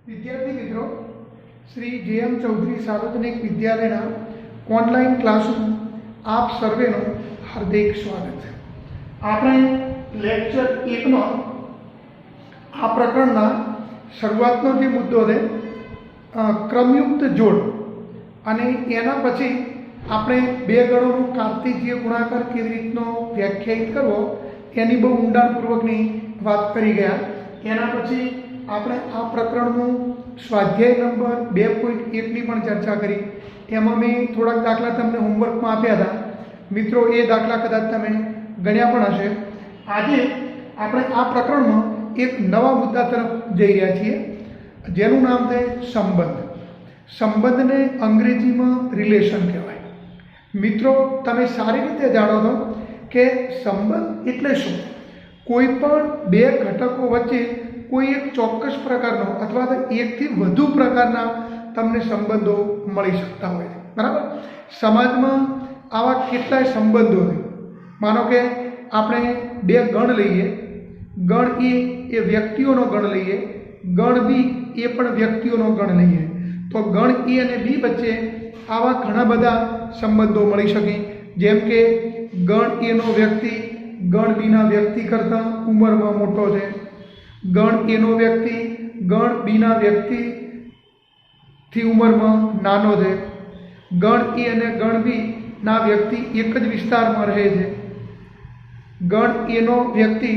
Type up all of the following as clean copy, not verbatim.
विद्यार्थी मित्रों, श्री जे.एम. चौधरी सार्वजनिक विद्यालयना ऑनलाइन क्लासरूम आप सर्वेनो हार्दिक स्वागत है। આપણે લેક્ચર 1 માં આ પ્રકરણના શરૂઆતનો જે મુદ્દો છે ક્રમયુક્ત જોડ અને એના પછી આપણે બે ગણોનો કાર્તિકીય ગુણાકાર કેવી રીતનો વ્યાખ્યાયિત કરવો એની બહુ ઊંડાણપૂર્વકની વાત કરી ગયા। એના પછી આપણે આ પ્રકરણનું સ્વાધ્યાય નંબર 2.1ની પણ ચર્ચા કરી। એમાં મેં થોડાક દાખલા તમને હોમવર્કમાં આપ્યા હતા મિત્રો, એ દાખલા કદાચ તમે ગણ્યા પણ હશે। આજે આપણે આ પ્રકરણમાં એક નવા મુદ્દા તરફ જઈ રહ્યા છીએ જેનું નામ છે સંબંધ। સંબંધને અંગ્રેજીમાં રિલેશન કહેવાય। મિત્રો, તમે સારી રીતે જાણો છો કે સંબંધ એટલે શું? કોઈ પણ બે ઘટકો વચ્ચે કોઈ એક ચોક્કસ પ્રકારનો અથવા તો એકથી વધુ પ્રકારના તમને સંબંધો મળી શકતા હોય છે, બરાબર? સમાજમાં આવા કેટલાય સંબંધો છે। માનો કે આપણે બે ગણ લઈએ, ગણ એ વ્યક્તિઓનો ગણ લઈએ, ગણ બી એ પણ વ્યક્તિઓનો ગણ લઈએ, તો ગણ એ અને બી વચ્ચે આવા ઘણા બધા સંબંધો મળી શકે। જેમ કે ગણ એનો વ્યક્તિ ગણ બીના વ્યક્તિ કરતાં ઉંમરમાં મોટો છે, ગણ એનો વ્યક્તિ ગણ બીના વ્યક્તિથી ઉંમરમાં નાનો છે, ગણ એ અને ગણ બી ના વ્યક્તિ એક જ વિસ્તારમાં રહે છે, ગણ એનો વ્યક્તિ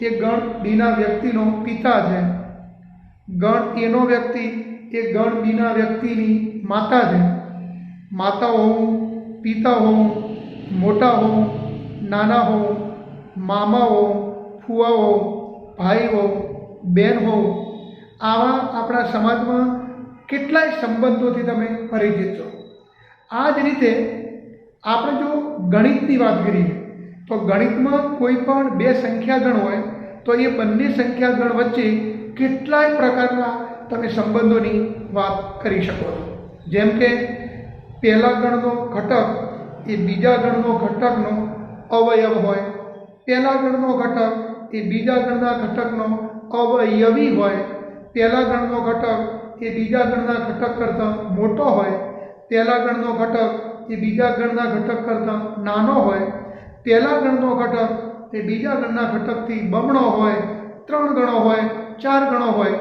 એ ગણ બીના વ્યક્તિનો પિતા છે, ગણ એનો વ્યક્તિ એ ગણ બીના વ્યક્તિની માતા છે, માતા હોવું, પિતા હોવું, મોટા હોવું, નાના હોવું, મામા હોવું, ફુવા હોવું, ભાઈ હોવું, બેન હોવું, આવા આપણા સમાજમાં કેટલાય સંબંધોથી તમે પરિચિત છો। આ જ રીતે આપણે જો ગણિતની વાત કરીએ તો ગણિતમાં કોઈ પણ બે સંખ્યાગણ હોય તો એ બંને સંખ્યાગણ વચ્ચે કેટલાય પ્રકારના તમે સંબંધોની વાત કરી શકો છો। જેમ કે પહેલા ગણનો ઘટક એ બીજા ગણનો ઘટકનો અવયવ હોય, પહેલા ગણનો ઘટક એ બીજા ગણના ઘટકનો અવયવી હોય, પહેલા ગણનો ઘટક એ બીજા ગણના ઘટક કરતાં મોટો હોય, પહેલા ગણનો ઘટક એ બીજા ગણના ઘટક કરતાં નાનો હોય, પહેલા ગણનો ઘટક એ બીજા ગણના ઘટકથી બમણો હોય, 3 ગણો હોય, 4 ગણો હોય,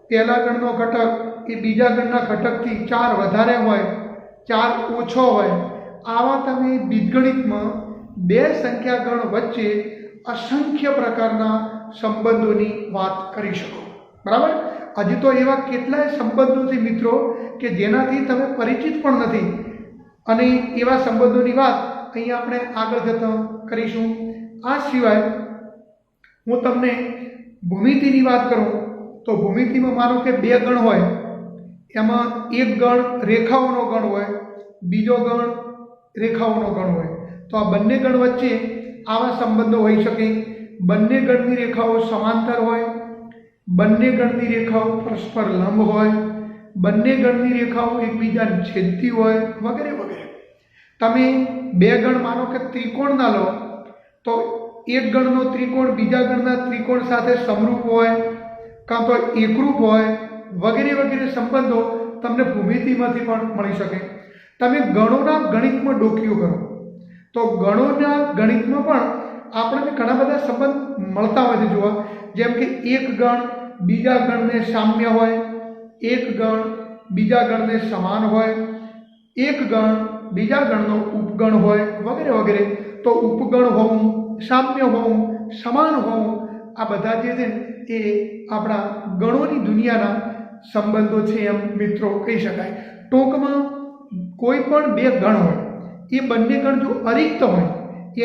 પહેલા ગણનો ઘટક એ બીજા ગણના ઘટકથી 4 વધારે હોય, 4 ઓછો હોય। આવા તમે બીજગણિતમાં બે સંખ્યાગણ વચ્ચે અસંખ્ય પ્રકારના સંબંધોની વાત કરી શકો, બરાબર? હજી તો એવા કેટલાય સંબંધો છે મિત્રો કે જેનાથી તમે પરિચિત પણ નથી, અને એવા સંબંધોની વાત અહીંયા આપણે આગળ જતાં કરીશું। આ સિવાય હું તમને ભૂમિતિની વાત કરું તો ભૂમિતિમાં માનો કે બે ગણ હોય, એમાં એક ગણ રેખાઓનો ગણ હોય, બીજો ગણ રેખાઓનો ગણ હોય, તો આ બંને ગણ વચ્ચે આવા સંબંધો હોઈ શકે। બંને ગણની રેખાઓ સમાંતર હોય, બંને ગણની રેખાઓ પરસ્પર લંબ હોય, બંને ગણની રેખાઓ એકબીજાને છેદતી હોય, વગેરે વગેરે। તમે બે ગણ માનો કે ત્રિકોણના લો તો એક ગણનો ત્રિકોણ બીજા ગણના ત્રિકોણ સાથે સમરૂપ હોય કાં તો એકરૂપ હોય, વગેરે વગેરે સંબંધો તમને ભૂમિતિમાંથી પણ મળી શકે। તમે ગણોના ગણિતમાં ડોકિયું કરો તો ગણોના ગણિતમાં પણ આપણને ઘણા બધા સંબંધ મળતા હોય છે જોવા। જેમ કે એક ગણ બીજા ગણને સામ્ય હોય, એક ગણ બીજા ગણને સમાન હોય, એક ગણ બીજા ગણનો ઉપગણ હોય, વગેરે વગેરે। તો ઉપગણ હોવું, સામ્ય હોવું, સમાન હોવું, આ બધા જે છે એ આપણા ગણોની દુનિયાના સંબંધો છે એમ મિત્રો કહી શકાય। ટૂંકમાં કોઈ પણ બે ગણ હોય એ બંને ગણ જો અરિક્ત હોય,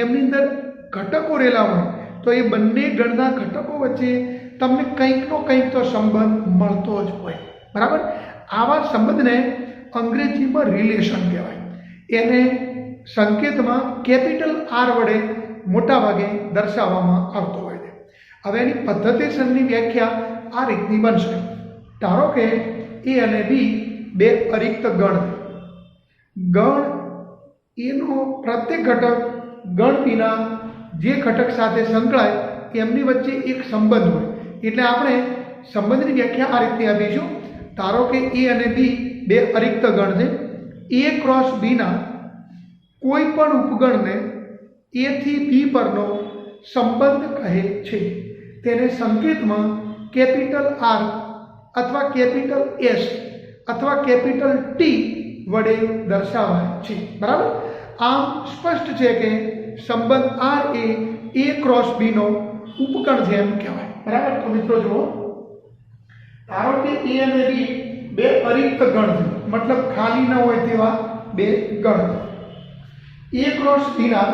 એમની અંદર ઘટકો રહેલા હોય, તો એ બંને ગણના ઘટકો વચ્ચે તમને કંઈકનો કંઈક તો સંબંધ મળતો જ હોય, બરાબર? આવા સંબંધને અંગ્રેજીમાં રિલેશન કહેવાય। એને સંકેતમાં કેપિટલ આર વડે મોટા ભાગે દર્શાવવામાં આવતો હોય છે। હવે એની પદ્ધતિસરની વ્યાખ્યા આ રીતની બનશે। ધારો કે એ અને બી બે અરિક્ત ગણ, ગણ એનો પ્રત્યેક ઘટક ગણ બીના જે ઘટક સાથે સંકળાય એમની વચ્ચે એક સંબંધ હોય, એટલે આપણે સંબંધની વ્યાખ્યા આ રીતે આપીશું। ધારો કે એ અને બી બે અરિક્ત ગણ છે. એ ક્રોસ બીના કોઈ પણ ઉપગણને એ થી બી પરનો સંબંધ કહે છે. તેને સંકેતમાં કેપિટલ આર અથવા કેપિટલ એસ અથવા કેપિટલ ટી વડે દર્શાવાય છે. બરાબર. આમ સ્પષ્ટ છે કે સંબંધ આર એ ક્રોસ બી નો ઉપગણ છે એમ કહેવાય. બરાબર. તો મિત્રો જુઓ, ધારો કે એ અને બી બે અરિક્ત ગણ છે, મતલબ ખાલી ન હોય તેવા બે ગણ. એ ક્રોસ બી ના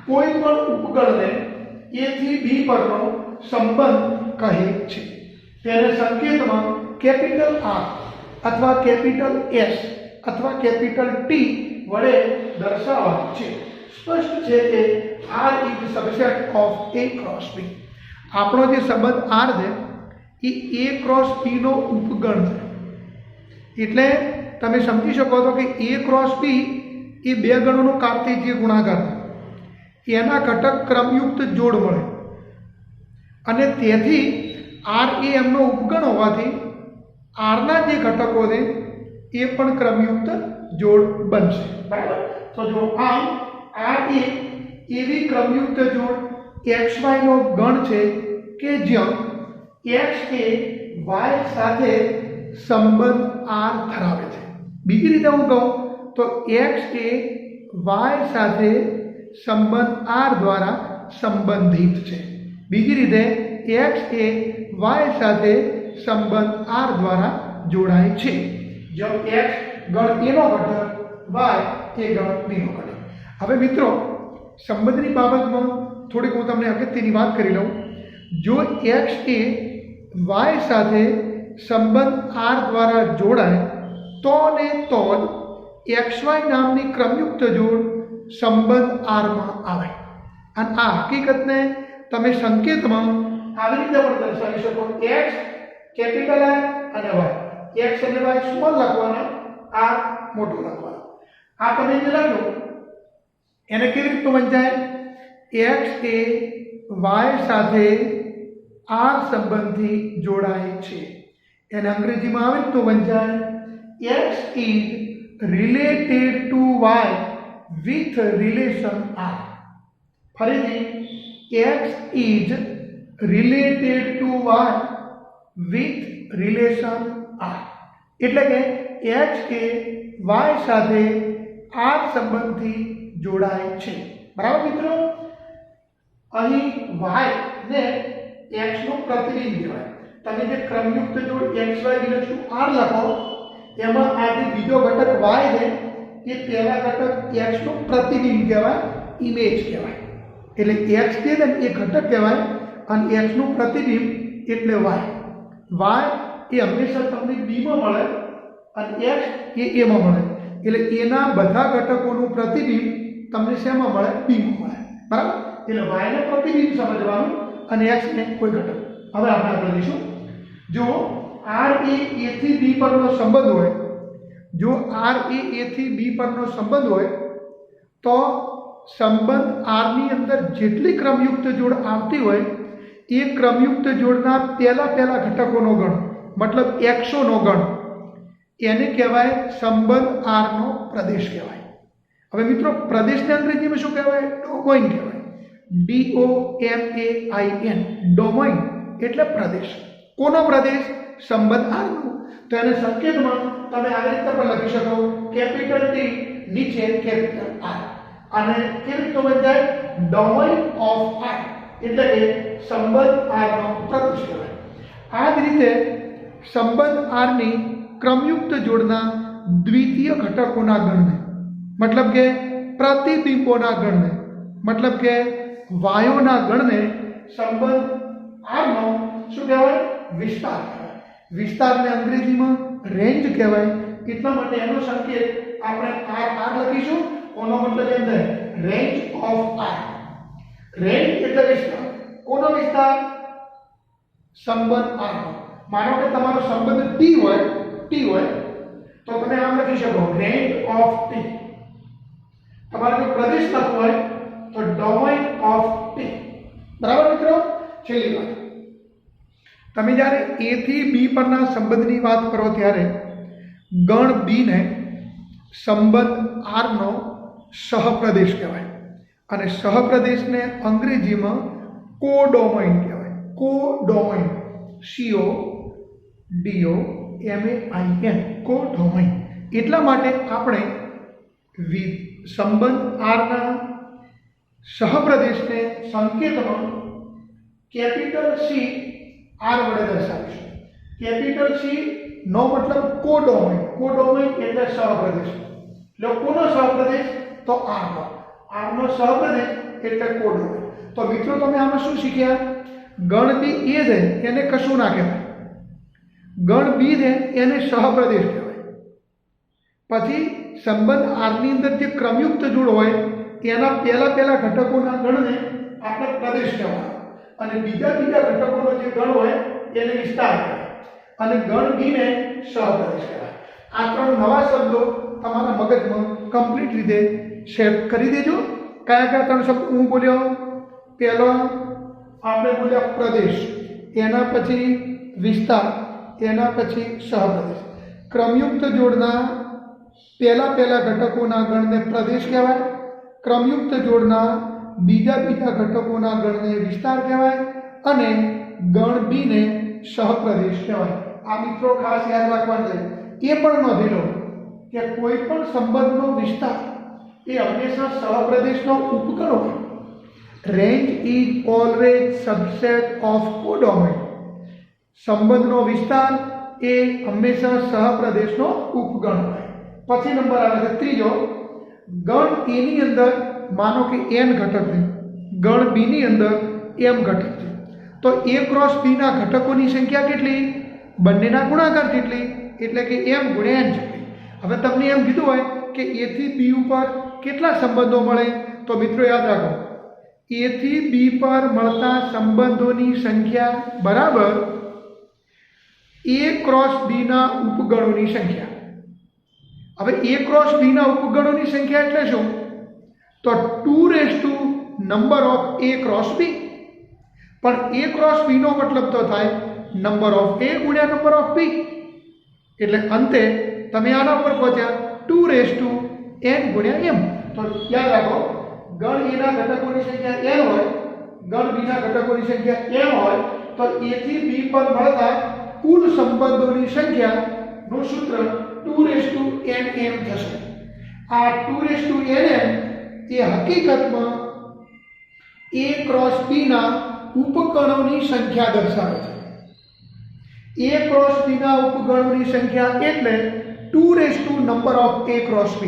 કોઈ પણ ઉપગણને એ થી બી પરનો સંબંધ કહે છે. તેને સંકેતમાં કેપિટલ આર અથવા કેપિટલ એસ અથવા કેપિટલ ટી વડે દર્શાવાય છે. સ્પષ્ટ છે કે R is subset of A cross B. આપણો જે સંબંધ આર છે એ ક્રોસ બી નો ઉપગણ છે. એટલે તમે સમજી શકો છો કે એ ક્રોસ બી એ બે ગણોનો કાર્તેજીય ગુણાકાર છે. એના ઘટક ક્રમયુક્ત જોડ મળે અને તેથી આર એ એમનો ઉપગણ હોવાથી આરના જે ઘટકો છે એ પણ ક્રમયુક્ત જોડ બનશે. બરાબર. તો જો આમ આર એ એવી ક્રમયુક્ત જોડ XY નો ગણ છે કે જ્યાં x એ y સાથે સંબંધ r ધરાવે છે. બીજી રીતે હું કહું તો x એ y સાથે સંબંધ r દ્વારા સંબંધિત છે. બીજી રીતે x એ y સાથે સંબંધ r દ્વારા જોડાય છે. જો x ગણ a નો ઘટક, y એ ગણ b નો ઘટક. હવે મિત્રો, સંબંધની બાબતમાં થોડીક હું તમને અગત્યની વાત કરી લઉં. જો x એ y સાથે સંબંધ r દ્વારા જોડાય તો ને તો જ xy નામની ક્રમયુક્ત જોડ સંબંધ r માં આવે. અને આ હકીકતને તમે સંકેતમાં આવી રીતે પણ દર્શાવી શકો. x કેપિટલ R અને y, x અને y સ્મોલ લખવાના, r મોટો લખવાનો. આ તમે જે લખ્યું એને કેવી રીતે વંચાય? x એ y સાથે r સંબંધથી જોડાય છે. એને અંગ્રેજીમાં આવે તો વંચાય x is related to y with relation r. ફરીથી, x is related to y with relation r. એટલે કે x એ y સાથે r સંબંધથી જોડાય છે. બરાબર મિત્રો. અહીં y ને x નું પ્રતિબિંબ કહેવાય. તમે જે ક્રમયુક્ત જોડ xy વિલક્ષણ r લખો એમાં આ જે બીજો ઘટક y છે એ પહેલા ઘટક x નું પ્રતિબિંબ કહેવાય, ઇમેજ કહેવાય. એટલે x છે ને એ ઘટક કહેવાય અને x નું પ્રતિબિંબ એટલે y. y એ હંમેશા તમને b માં મળે અને x એ a માં મળે. એટલે એના બધા ઘટકોનું પ્રતિબિંબ તમને શેમાં મળે? b માં મળે. બરાબર. એટલે y ને પ્રતિબિંબ સમજવાનું અને x ને કોઈ ઘટક. હવે આપણે આગળ જઈશું. જો r એ a થી b પરનો સંબંધ હોય, જો r એ a થી b પરનો સંબંધ હોય તો સંબંધ r ની અંદર જેટલી ક્રમયુક્ત જોડ આવતી હોય એ ક્રમયુક્ત જોડના પહેલા ઘટકોનો ગણ, મતલબ xo નો ગણ, એને કહેવાય સંબંધ r નો પ્રદેશ કહેવાય. હવે મિત્રો, પ્રદેશને અંગ્રેજીમાં શું કહેવાય? ડોમાઇન કહેવાય. DOMAIN, ડોમાઇન એટલે પ્રદેશ. કોનો પ્રદેશ? સંબંધ r નો. તો એને સંકેતમાં તમે આવી રીતે પણ લખી શકો, કેપિટલ T નીચે કેપિટલ R. અને કેવી રીતે બંધાય? ડોમાઇન ઓફ R, એટલે કે સંબંધ r નો પ્રદેશ કહેવાય. આ જ રીતે સંબંધ r ની ક્રમયુક્ત જોડના દ્વિતીય ઘટકોના ગણને, મતલબ કે પ્રતિબિંબોના ગણને, મતલબ કે વાયોના ગણને સંબંધ r નો શું કહેવાય? વિસ્તાર કહેવાય. વિસ્તારને અંગ્રેજીમાં રેન્જ કહેવાય. એટલા માટે એનો સંકેત આપણે r લખીશું. કોનો મતલબ એમ થાય? Range of r. રેન્જ એટલે વિસ્તાર. કોનો વિસ્તાર? સંબંધ r નો. માનો કે તમારો સંબંધ t હોય તો તમે આમ લખી શકો, રેન્જ ઓફ t. તમારે જો પ્રદેશ લખવો હોય તો ડોમાઇન ઓફ t. બરાબર મિત્રો. છેલ્લી વાત, તમે જ્યારે એ થી બી પરના સંબંધની વાત કરો ત્યારે ગણ બીને સંબંધ આરનો સહપ્રદેશ કહેવાય અને સહપ્રદેશને અંગ્રેજીમાં કોડોમાઇન કહેવાય. કોડોમાઇન, CODOMAIN, કોડોમાઇન. એટલા માટે આપણે સંબંધ આરના સહપ્રદેશને સંકેતમાં કેપિટલ સી આર વડે દર્શાવીશું. કેપિટલ સી નો મતલબ કોડોમાઇન. કોડોમાઇન એટલે સહપ્રદેશ. એટલે કોનો સહપ્રદેશ? તો આરનો. આરનો સહપ્રદેશ એટલે કોડોમાઇન. તો મિત્રો તમે આમાં શું શીખ્યા? ગણ બી એ છે એને કશું ના કહેવાય, ગણ બી છે એને સહપ્રદેશ કહેવાય. પછી સંબંધ આરની અંદર જે ક્રમયુક્ત જોડ હોય એના પહેલા ઘટકોના ગણને આપણે પ્રદેશ કહેવાય અને બીજા ઘટકોનો જે ગણ હોય એને વિસ્તાર કહેવાય અને ગણ બીને સહપ્રદેશ કહેવાય. આ ત્રણ નવા શબ્દો તમારા મગજમાં કમ્પ્લીટ રીતે સેટ કરી દેજો. કયા ત્રણ શબ્દ હું બોલ્યો? પહેલો આપણે બોલ્યા પ્રદેશ, એના પછી વિસ્તાર, એના પછી સહપ્રદેશ. ક્રમયુક્ત જોડના પહેલા ઘટકોના ગણને પ્રદેશ કહેવાય, ક્રમયુક્ત જોડના બીજા ઘટકોના ગણને વિસ્તાર કહેવાય અને ગણ બીને સહપ્રદેશ કહેવાય. આ મિત્રો ખાસ યાદ રાખવાનું છે. એ પણ નોંધી લો કે કોઈ પણ સંબંધનો વિસ્તાર એ હંમેશા સહપ્રદેશનો ઉપગણ હોય. Range is always subset of codomain. સંબંધનો વિસ્તાર એ હંમેશા સહપ્રદેશનો ઉપગણ હોય. પછી નંબર આવે છે ત્રીજો. ગણ એની અંદર માનો કે n ઘટક છે, ગણ બીની અંદર m ઘટક છે, તો a ક્રોસ b ના ઘટકોની સંખ્યા કેટલી? બંનેના ગુણાકાર જેટલી, એટલે કે m ગુણ્યા n જેટલી. હવે તમને એમ કીધું હોય કે a થી b ઉપર કેટલા સંબંધો મળે, તો મિત્રો યાદ રાખો, a થી b પર મળતા સંબંધોની સંખ્યા બરાબર a ક્રોસ b ના ઉપગણોની સંખ્યા. હવે a ક્રોસ b ના ઉપગણોની સંખ્યા એટલે શું? તો 2 number of a cross b. પણ a ક્રોસ b નો મતલબ તો થાય નંબર ઓફ a ગુણ્યા નંબર ઓફ b. એટલે અંતે તમે આના પર પહોંચ્યા 2n ગુણ્યા m. તો યાદ રાખો, ગણ a ના ઘટકોની સંખ્યા n હોય, ગણ b ના ઘટકોની સંખ્યા m હોય, તો a થી b પર મળતા કુલ સંબંધોની સંખ્યાનું સૂત્ર 2nm થશે. આ 2nm એ હકીકતમાં a ક્રોસ b ના ઉપગણોની સંખ્યા દર્શાવે છે. a ક્રોસ b ના ઉપગણોની સંખ્યા એટલે 2 number of a cross b.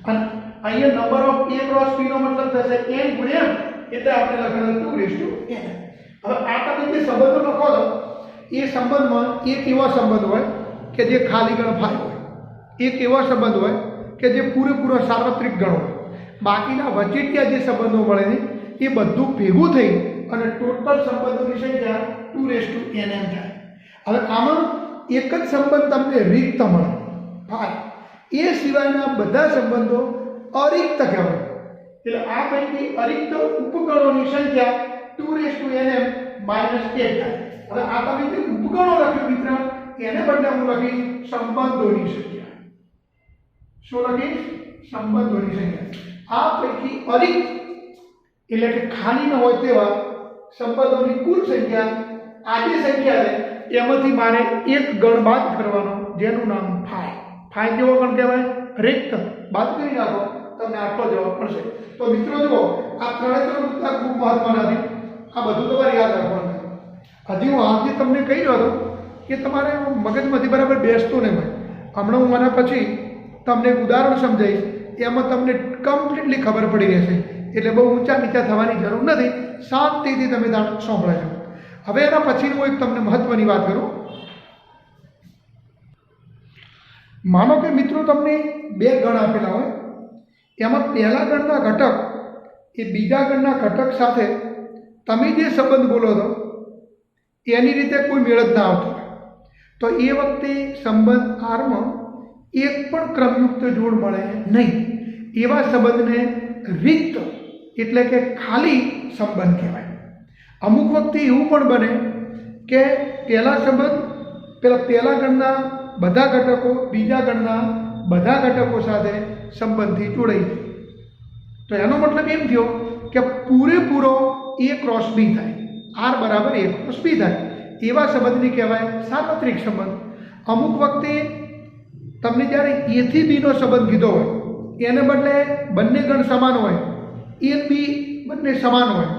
અને અહીંયા number of a cross b નો મતલબ થશે n ગુણ્યા m, એટલે આપણે લખવાનું 2n. હવે આ તમે જે સંબંધો લખો છો એ સંબંધમાં એક એવો સંબંધ હોય કે જે ખાલી ગણ ફાય હોય, એક એવો સંબંધ હોય કે જે પૂરેપૂરો સાર્વત્રિક ગણ હોય. બાકીના વચેટિયા જે સંબંધો મળે છે એ બધું ભેગું થઈ અને ટોટલ સંબંધોની સંખ્યા 2nm થાય. હવે આમાં એક જ સંબંધ તમને રિક્ત મળે ફાય, એ સિવાયના બધા સંબંધો અરિક્ત કહેવાય. એટલે આ પૈકી અરિક્ત ઉપગણોની સંખ્યા 2nm - 8 થાય. હવે આ તમે જે ઉપગણો લખ્યું મિત્ર, એને બદલે હું લખીશ સંબંધોની સંખ્યા. શું લખીશ? સંબંધોની સંખ્યા. આ પૈકી અરિક્ત એટલે કે ખાલી ન હોય તેવા સંબંધોની કુલ સંખ્યા, આ જે સંખ્યા છે એમાંથી મારે એક ગણ બાદ કરવાનો, જેનું નામ ફાય. ફાય કેવો ગણ કહેવાય? રિક્ત. બાદ કરી નાખો, તમને આટલો જવાબ મળશે. તો મિત્રો જુઓ, આ ત્રણે મુદ્દા ખૂબ મહત્વના છે. આ બધું તમારે યાદ રાખવાનું. હજી હું આજે તમને કહી રહ્યો હતો કે તમારે મગજમાંથી બરાબર બેસતું નહીં હોય. હમણાં હું આના પછી તમને એક ઉદાહરણ સમજાવીશ, એમાં તમને કમ્પ્લીટલી ખબર પડી રહેશે. એટલે બહુ ઊંચા નીચા થવાની જરૂર નથી, શાંતિથી તમે સાંભળજો. હવે એના પછી હું એક તમને મહત્વની વાત કરું. માનો કે મિત્રો તમને બે ગણ આપેલા હોય, એમાં પહેલા ગણના ઘટક એ બીજા ગણના ઘટક સાથે તમે જે સંબંધ બોલો છો એની રીતે કોઈ મેળ જ ના આવતો હોય, તો એ વખતે સંબંધ આરમાં એક પણ ક્રમયુક્ત જોડ મળે નહીં. એવા સંબંધને રિક્ત એટલે કે ખાલી સંબંધ કહેવાય. અમુક વખતે એવું પણ બને કે પહેલા સંબંધ પહેલા ગણના બધા ઘટકો બીજા ગણના બધા ઘટકો સાથે સંબંધથી જોડાઈ જાય. તો એનો મતલબ એમ થયો કે પૂરેપૂરો A ક્રોસ B થાય, R બરાબર A ક્રોસ B થાય, એવા સંબંધને કહેવાય સાર્વત્રિક સંબંધ. અમુક વખતે તમને જ્યારે A થી B નો સંબંધ કીધો હોય, એને બદલે બંને ગણ સમાન હોય, A અને B બંને સમાન હોય,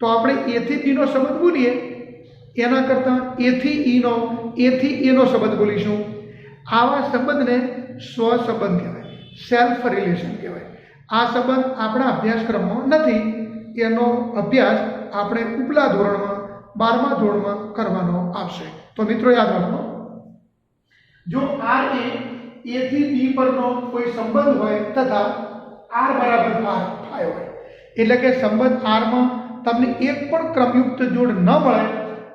તો આપણે A થી B નો સંબંધ બોલીએ એના કરતાં A થી A નો સંબંધ બોલીશું. આવા સંબંધને સ્વસંબંધ કહેવાય, સેલ્ફ રિલેશન કહેવાય. આ સંબંધ આપણા અભ્યાસક્રમમાં નથી, એનો અભ્યાસ આપણે ઉપલા ધોરણમાં 12મા ધોરણમાં કરવાનો આવશે. તો મિત્રો યાદ રાખો, જો R એ A થી B પરનો કોઈ સંબંધ હોય તથા R બરાબર 5 હોય, એટલે કે સંબંધ R માં તમને એક પણ ક્રમયુક્ત જોડ ન મળે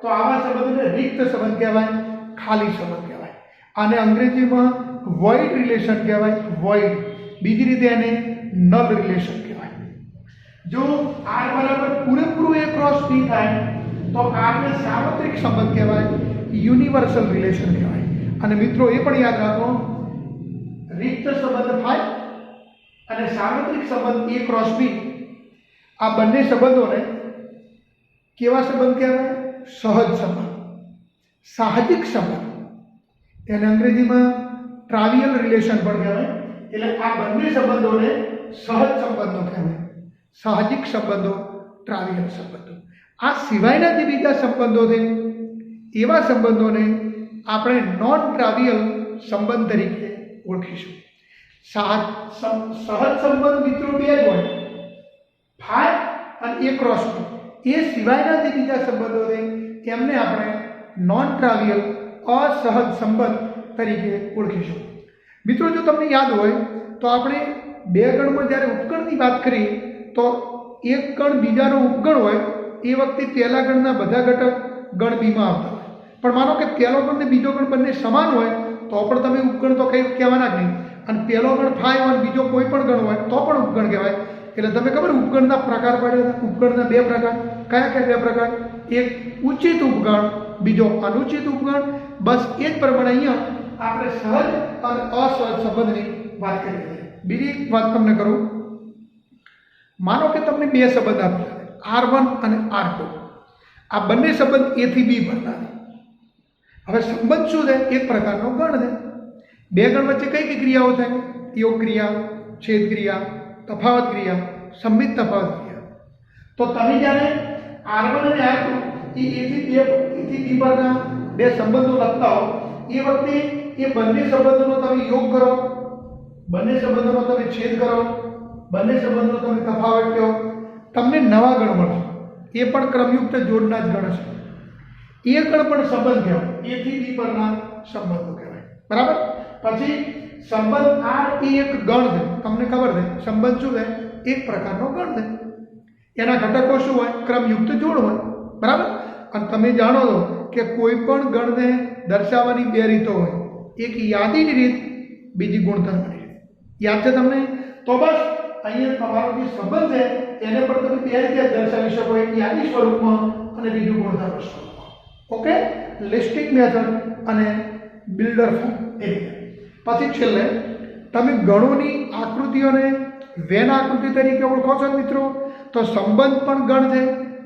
તો આવા સંબંધને રિક્ત સંબંધ કહેવાય, ખાલી સંબંધ કહેવાય. આને અંગ્રેજીમાં વોઇડ રિલેશન કહેવાય, વોઇડ. બીજી રીતે એને નલ રિલેશન કહેવાય. જો R બરાબર પૂરેપૂરું A ક્રોસ B થાય તો R ને સાર્વત્રિક સંબંધ કહેવાય, યુનિવર્સલ રિલેશન કહેવાય. અને મિત્રો એ પણ યાદ રાખો, રિક્ત સંબંધ થાય અને સાર્વત્રિક સંબંધ A ક્રોસ B, આ બંને સંબંધોને કેવા સંબંધ કહેવાય? સહજ સંબંધ, સાહજિક સંબંધ. એને અંગ્રેજીમાં ટ્રાવિયલ રિલેશન પણ કહેવાય. એટલે આ બંને સંબંધોને સહજ સંબંધો કહેવાય, સાહજિક સંબંધો, ટ્રાવિયલ સંબંધો. આ સિવાયના જે બીજા સંબંધો છે એવા સંબંધોને આપણે નોન ટ્રાવિયલ સંબંધ તરીકે ઓળખીશું. સહજ સંબંધ મિત્રો બે જ હોય, ફાય અને A ક્રોસ B. એ સિવાયના જે બીજા સંબંધો છે એમને આપણે નોન ટ્રાવિયલ અસહજ સંબંધ તરીકે ઓળખીશું. મિત્રો જો તમને યાદ હોય તો આપણે બે ગણમાં જ્યારે ઉપગણની વાત કરી તો એક ગણ બીજાનો ઉપગણ હોય એ વખતે પહેલા ગણના બધા ઘટક ગણ બીમાં આવતા હોય. પણ માનો કે પહેલો ગણ ને બીજો ગણ બંને સમાન હોય તો પણ તમે ઉપગણ તો કંઈ કહેવાના જ નહીં. અને પહેલો ગણ 5 હોય, બીજો કોઈ પણ ગણ હોય તો પણ ઉપગણ કહેવાય. એટલે તમે ખબર ઉપગણના પ્રકાર પડે, ઉપગણના બે પ્રકાર. કયા કયા બે પ્રકાર? એક ઉચિત ઉપગણ, બીજો અનુચિત ઉપગણ. બસ એ જ પ્રમાણે અહીંયા આપણે સહજ અને અસહજ સંબંધની વાત કરી છે. બીજી એક વાત તમને કરું, માનો કે તમને બે સંબંધ આપ્યા R1 અને R2. આ બંને સંબંધ A થી B ભરતા છે. હવે સંબંધ શું છે? એક પ્રકારનો ગણ છે. બે ગણ વચ્ચે કઈ કઈ ક્રિયાઓ થાય? યોગ ક્રિયા, છેદ ક્રિયા, તફાવત ક્રિયા, સંમિત તફાવત ક્રિયા. તો તમે જ્યારે R1 અને R2 એ A થી B પરના બે સંબંધો લખતા હો એ વખતે એ બંને સંબંધોનો તમે યોગ કરો, બંને સંબંધોનો તમે છેદ કરો, બંને સંબંધોનો તમે તફાવત કહો, તમને નવા ગણ મળશે. એ પણ ક્રમયુક્ત જોડના જ ગણ છે. એ ગણ પણ સંબંધ કહેવાય, A થી B પરના સંબંધો કહેવાય. બરાબર? પછી સંબંધ R એ એક ગણ છે. તમને ખબર છે સંબંધ શું છે? એક પ્રકારનો ગણ છે. એના ઘટકો શું હોય? ક્રમયુક્ત જોડ હોય. બરાબર? અને તમે જાણો છો કે કોઈ પણ ગણને દર્શાવવાની બે રીતો હોય, એક યાદીની રીત, બીજી ગુણધર્મની રીત. યાદ છે તમને? તો બસ અહીંયા તમારો જે સંબંધ છે એને પણ તમે બે રીતે દર્શાવી શકો, એક યાદી સ્વરૂપમાં અને બીજું ગુણધર્મ સ્વરૂપમાં. ઓકે? લિસ્ટિંગ મેથડ અને બિલ્ડર ફોર્મ એ રીતે. પછી છેલ્લે તમે ગણોની આકૃતિઓને વેન આકૃતિ તરીકે ઓળખો છો મિત્રો. તો સંબંધ પણ ગણ છે,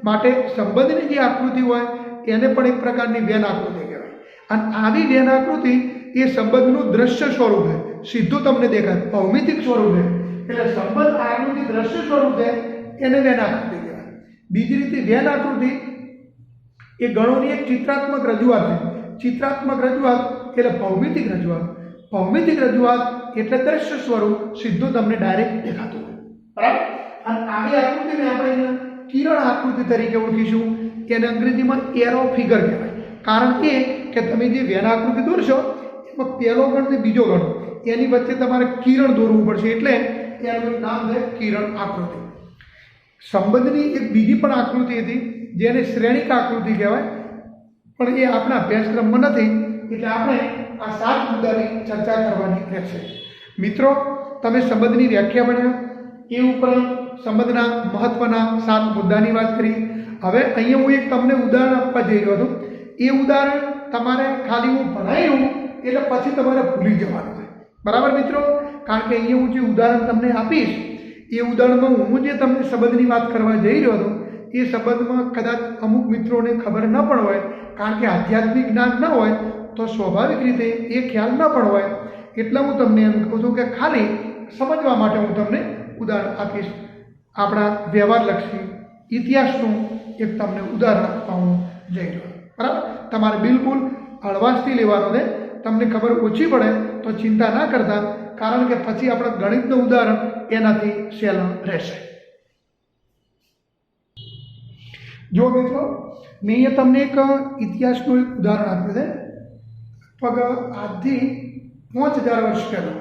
માટે સંબંધની જે આકૃતિ હોય એને પણ એક પ્રકારની વેન આકૃતિ કહેવાય. અને આવી વેન આકૃતિ એ સંબંધનું દ્રશ્ય સ્વરૂપ છે, સીધું તમને દેખાય, ભૌમિતિક સ્વરૂપ છે. એટલે સંબંધ આનું જે દ્રશ્ય સ્વરૂપ છે એને વેન આકૃતિ કહેવાય. બીજી રીતે વેન આકૃતિ એ ગણોની એક ચિત્રાત્મક રજૂઆત છે. ચિત્રાત્મક રજૂઆત એટલે ભૌમિતિક રજૂઆત. ભૌમિતિક રજૂઆત એટલે દ્રશ્ય સ્વરૂપ, સીધું તમને ડાયરેક્ટ દેખાતું હોય. બરાબર? અને આવી આકૃતિને આપણે કિરણ આકૃતિ તરીકે ઓળખીશું. એને અંગ્રેજીમાં એરો ફિગર કહેવાય. કારણ કે તમે જે વેન આકૃતિ દોરશો એમાં પહેલો ગણ ને બીજો ગણ એની વચ્ચે તમારે કિરણ દોરવું પડશે, એટલે એનું નામ છે કિરણ આકૃતિ. સંબંધની એક બીજી પણ આકૃતિ હતી જેને શ્રેણિક આકૃતિ કહેવાય, પણ એ આપણા અભ્યાસક્રમમાં નથી, એટલે આપણે આ 7 મુદ્દાની ચર્ચા કરવાની રહેશે. મિત્રો, તમે સંબંધની વ્યાખ્યા ભણ્યા, એ ઉપરાંત સંબંધના મહત્વના 7 મુદ્દાની વાત કરી. હવે અહીંયા હું એક તમને ઉદાહરણ આપવા જઈ રહ્યો છું. એ ઉદાહરણ તમારે ખાલી હું ભણાવ્યું એટલે પછી તમારે ભૂલી જવાનું છે, બરાબર મિત્રો? કારણ કે અહીંયા હું જે ઉદાહરણ તમને આપીશ એ ઉદાહરણમાં હું જે તમને શબ્દની વાત કરવા જઈ રહ્યો હતો એ શબ્દમાં કદાચ અમુક મિત્રોને ખબર ન પણ હોય, કારણ કે આધ્યાત્મિક જ્ઞાન ન હોય તો સ્વાભાવિક રીતે એ ખ્યાલ ન પણ હોય. એટલે હું તમને એમ કહું છું કે ખાલી સમજવા માટે હું તમને ઉદાહરણ આપીશ. આપણા વ્યવહારલક્ષી ઇતિહાસનું એક તમને ઉદાહરણ આપવા હું જઈ રહ્યો, બરાબર? તમારે બિલકુલ હળવાશથી લેવાનું છે. તમને ખબર ઓછી પડે તો ચિંતા ના કરતા, કારણ કે પછી આપણે ગણિતનું ઉદાહરણ એનાથી સહેલું રહેશે. જો મિત્રો, મેં અહીંયા તમને એક ઇતિહાસનું એક ઉદાહરણ આપ્યું છે. લગભગ આજથી 5000 વર્ષ પહેલાં,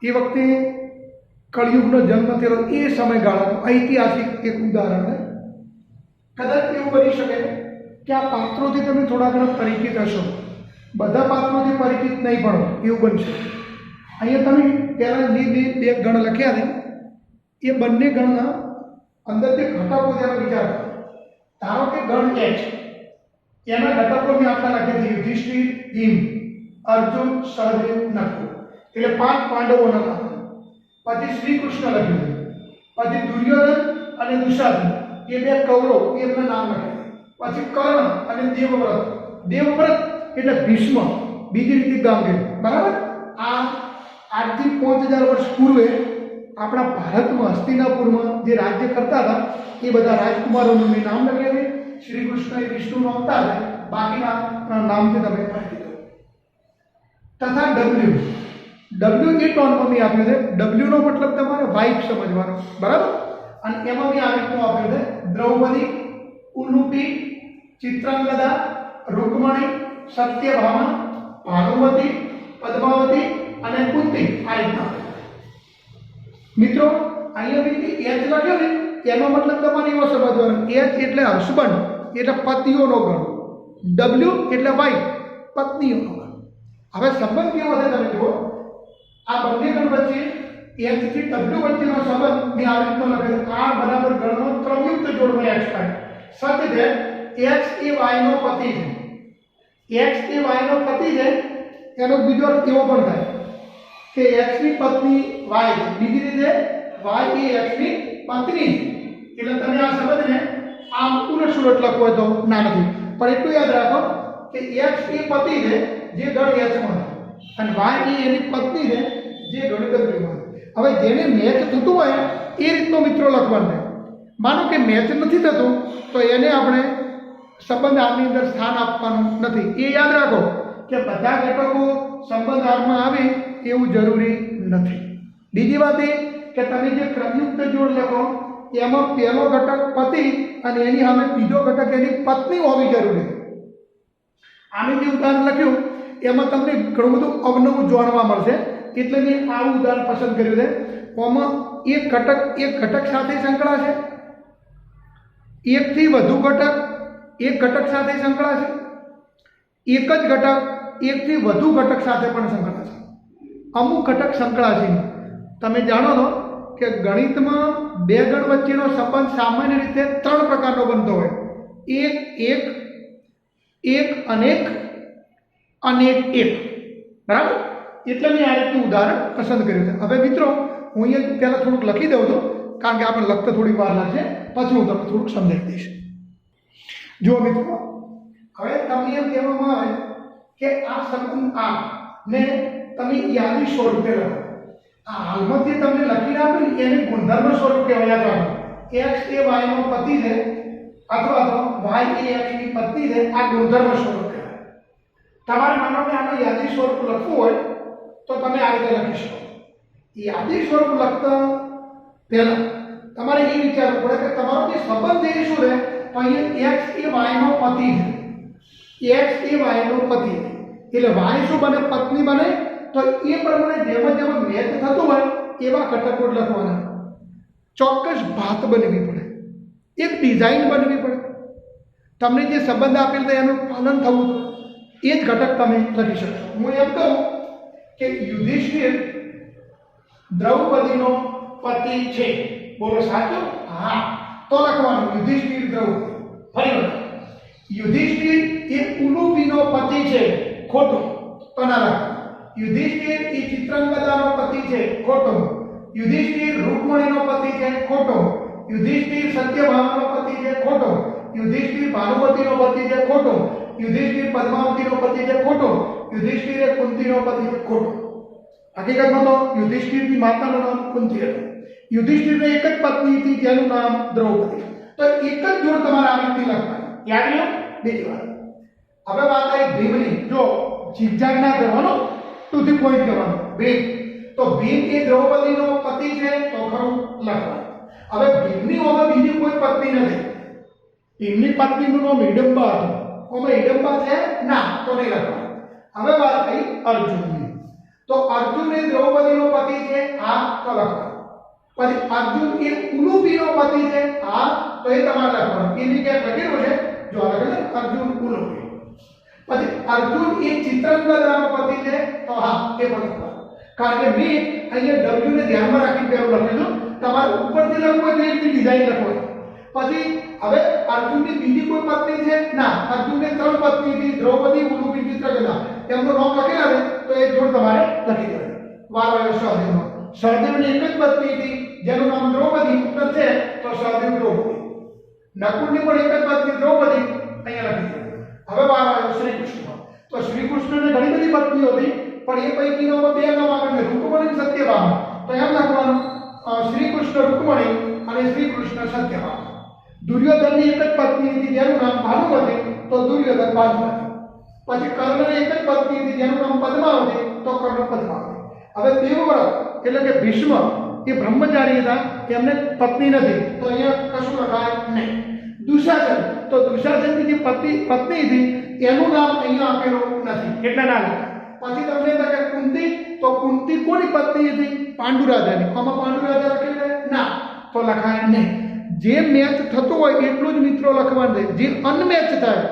એ વખતે કળિયુગનો જન્મ થયેલો એ સમયગાળાનું ઐતિહાસિક એક ઉદાહરણ છે. કદાચ એવું બની શકે કે આ પાત્રોથી તમે થોડા ઘણા પરિચિત હશો, બધા પાત્રોથી પરિચિત નહીં પણ એવું બનશે. અહીંયા તમે પહેલાં જે બે ગણ લખ્યા છે એ બંને ગણના અંદર જે ઘટકો તેનો વિચાર કરો. ધારો કે ગણ એચ, એના ઘટકો મેં આપણા લખ્યા છે યુધિષ્ઠિર, ભીમ, અર્જુન, સહદેવ, નકુલ, એટલે 5 પાંડવોના નામ. પછી શ્રી કૃષ્ણ લખ્યું છે, પછી દુર્યોધન અને દુશાસન એ 2 કૌરવ એમના નામ લખ્યા. પછી કર્ણ અને દેવવ્રત, દેવવ્રત એટલે ભીષ્મ, બીજી રીતે ગાંગેય, બરાબર? આ આજથી 5000 વર્ષ પૂર્વે આપણા ભારતમાં હસ્તિનાપુરમાં જે રાજ્ય કરતા હતા એ બધા રાજકુમારોનું મેં નામ લખ્યા છે. શ્રી કૃષ્ણ એ વિષ્ણુનો અવતાર છે, બાકીના નામથી તમે પાડી દો. તથા ડબલ્યુ, ડબલ્યુ એ ટોનમાં મેં આપ્યું છે. ડબલ્યુનો મતલબ તમારે વાઇફ સમજવાનો, બરાબર? અને એમાં મેં આ રીતનું આપ્યું છે: દ્રૌપદી, ઉલુપી, ચિત્રાંગદા, રૂકમણી, સત્યભામા, ભાનુમતી, પદ્માવતી અને કુંતી. આ રીતના મિત્રો અહીંયા મેં એચ લખ્યો ને એનો મતલબ તમારે એવો સમજવાનો, એચ એટલે હસબન્ડ એટલે પતિઓનો ગણ, ડબલ્યુ એટલે વાઇફ પત્નીઓનો ગણ. હવે સંબંધ કેવો છે તમે જુઓ, આ બંને ગણ વચ્ચે એચ થી ડબલ્યુ વચ્ચેનો સંબંધ મેં આ રીતનો લખેલો: આ બરાબર ગણનો ક્રમયુક્ત જોડમાં એચ થાય. સત્ય છે એચ એ વાય નો પતિ છે, એચ એ વાય નો પતિ છે. એનો બીજો અર્થ એવો પણ થાય કે એક્સ ની પત્ની વાય છે, બીજી રીતે વાય એ એક્સ ની પત્ની છે. એટલે તમે આ શબ્દને આમ ઉલટ સુલટ લખો તો ના નથી, પણ એટલું યાદ રાખો કે એક્સ એ પતિ છે જે ગણ એચ માં, અને વાય એ એની પત્ની છે જે ગણ ડબલ્યુ માં. હવે જેને મેચ થતું હોય એ રીતનો મિત્રો લખવાનું. માનો કે મેચ નથી થતું તો એને આપણે સંબંધ આરની અંદર સ્થાન આપવાનું નથી. એ યાદ રાખો કે બધા ઘટકો સંબંધ આરમાં આવે એવું જરૂરી નથી. બીજી વાત એ કે તમે જે ક્રમયુક્ત જોડ લખો એમાં પહેલો ઘટક પતિ અને એની સામે બીજો ઘટક એની પત્ની હોવી જરૂરી છે. આમે જે ઉદાહરણ લખ્યું એમાં તમને ઘણું બધું અવનવું જાણવા મળશે, એટલે મેં આવું ઉદાહરણ પસંદ કર્યું છે. આમાં એક ઘટક સાથે સંકળાશે, એકથી વધુ ઘટક એક ઘટક સાથે સંકળાશે, એક જ ઘટક એકથી વધુ ઘટક સાથે પણ સંકળાશે, અમુક ઘટક સંકળાશે. તમે જાણો છો કે ગણિતમાં બે ગણ વચ્ચેનો સંબંધ સામાન્ય રીતે 3 પ્રકારનો બનતો હોય: એક એક, એક અનેક, અનેક એક, બરાબર? એટલે મેં આ રીતનું ઉદાહરણ પસંદ કર્યું છે. હવે મિત્રો હું અહીંયા પહેલાં થોડુંક લખી દઉં છું, કારણ કે આપણે લખતા થોડી વાર લાગશે, પછી હું તમને થોડુંક સમજાવી દઈશ. જો મિત્રો, હવે તમને એમ કહેવામાં આવે કે આ સંબંધ આ ને તમે યાદી સ્વરૂપે લખો. આ હાલમાં જે તમને લખીને આપ્યું ને એને ગુણધર્મ સ્વરૂપ કહેવાય. યાદ રાખો, x એ y નો પતિ છે અથવા તો y એ x ની પત્ની છે. આ ગુણધર્મ સ્વરૂપ કહેવાય. તમારે માનો કે આનું યાદી સ્વરૂપ લખવું હોય તો તમે આ રીતે લખી શકો. યાદી સ્વરૂપ લખતા પહેલા તમારે એ વિચારવું પડે કે તમારો જે સંબંધ છે એ શું છે. તો અહીંયા x એ y નો પતિ છે, x એ y નો પતિ, એટલે y શું બને? પત્ની બને. તો એ પ્રમાણે જેમાં જેમાં મેચ થતું હોય એવા ઘટકો લખવાના. ચોક્કસ ભાત બનવી પડે, એક ડિઝાઇન બનવી પડે. તમને જે સંબંધ આપેલ છે એનું પાલન થવું એ જ ઘટક તમે લખી શકશો. હું એમ કહું કે યુધિષ્ઠિર દ્રૌપદીનો પતિ છે. બોલો સાચું? હા. તો લખવાનું યુધિષ્ઠિર દ્રૌપદી. ફરી વખત યુધિષ્ઠિર એ ઉલુપીનો પતિ છે, ખોટું. તો ના લખાય. યુધિષ્ઠિર એ ચિત્રાંગદાનો પતિ છે, ખોટું. યુધિષ્ઠિર રૂકમણીનો પતિ છે, ખોટું. યુધિષ્ઠિર સત્યભામાનો પતિ છે, ખોટું. યુધિષ્ઠિર ભાનુમતીનો પતિ છે, ખોટું. યુધિષ્ઠિર પદ્માવતીનો પતિ છે, ખોટું. યુધિષ્ઠિર એ કુંતીનો પતિ છે, ખોટું. હકીકતમાં તો યુધિષ્ઠિરની માતાનું નામ કુંતી હતું. યુધિષ્ઠિરને એક જ પત્ની હતી જેનું નામ દ્રૌપદી. તો એક જ જોડ તમારે આ રીતે લખવાની. યાદ લો. બીજી વાત, હવે વાત આવી ભીમની. જો ઝીકઝાક ના કરવાનો, ટુ ધી પોઈન્ટ કરવાનો. ભીમ, તો ભીમ એ દ્રૌપદીનો પતિ છે, તો ખરું લખવાનું. હવે ભીમની ઓમાં બીજી કોઈ પત્ની નથી. ભીમની પત્નીનું નામ હિડમ્બા હતું. ઓમાં હિડમ્બા છે ના, તો નહીં લખવાનું. હવે વાત થઈ અર્જુનની. તો અર્જુન એ દ્રૌપદીનો પતિ છે, આ તો લખવાનું. પછી અર્જુન એ ઉલુપીનો પતિ છે, આ તો એ તમારે લખવાનું. એની ક્યાંક લખેલું છે, જો લખેલું અર્જુન ઉલુપી. પછી અર્જુન એ ચિત્રાંગદાનો પતિ છે, તો હા એ પણ લખવાનું. કારણ કે મેં અહીંયા W ને ધ્યાનમાં રાખીને પેલું લખેલું. તમારે ઉપરથી લખવું હોય તો એકની ડિઝાઇન લખવાની. પછી હવે અર્જુનની બીજી કોઈ પત્ની છે ના, અર્જુનને 3 પત્ની હતી, દ્રૌપદી, ઉલુપી, ચિત્રાંગદા. એમનું નામ લખેલા છે, તો એ જોડ તમારે લખી દેવાનું. વાર આવ્યો સહદેવનો. સહદેવની એક જ પત્ની હતી જેનું નામ દ્રૌપદી, ઉત્તર છે તો સહદેવ દ્રૌપદી. નકુળની પણ એક જ પત્ની દ્રૌપદી, અહીંયા લખી દેવાનું. હવે વાર આવ્યો શ્રી કૃષ્ણ. તો શ્રી કૃષ્ણને ઘણી બધી પત્નીઓ હતી, પણ એ પૈકીનો 2 નામ આગળ છે, રૂકમણી અને સત્યભામા. તો એમ લખવાનું શ્રી કૃષ્ણ રૂકમણી અને શ્રી કૃષ્ણ સત્યભામા. દુર્યોધનની એક જ પત્ની હતી જેનું નામ ભાનુમતી, તો દુર્યોધન ભાનુમતી. પછી કર્ણની એક જ પત્ની હતી જેનું નામ પદ્માવતી, તો કર્ણ પદ્માવતી. હવે દેવવ્રત એટલે કે ભીષ્મ એ બ્રહ્મચારી હતા, એમને પત્ની નથી, તો અહીંયા કશું લખાય નહીં. દુશાસન, તો દુશાસનની જે પત્ની હતી એનું નામ અહીંયા આપેલું નથી, એટલે ના લખાય. પછી તમને કહે કુંતી, તો કુંતી કોની પત્ની હતી? પાંડુરાજાની. આમાં પાંડુરાજા લખેલું ના, તો લખાય નહીં. જે મેચ થતો હોય એટલું જ મિત્રો લખવાનું છે. જે અનમેચ થાય,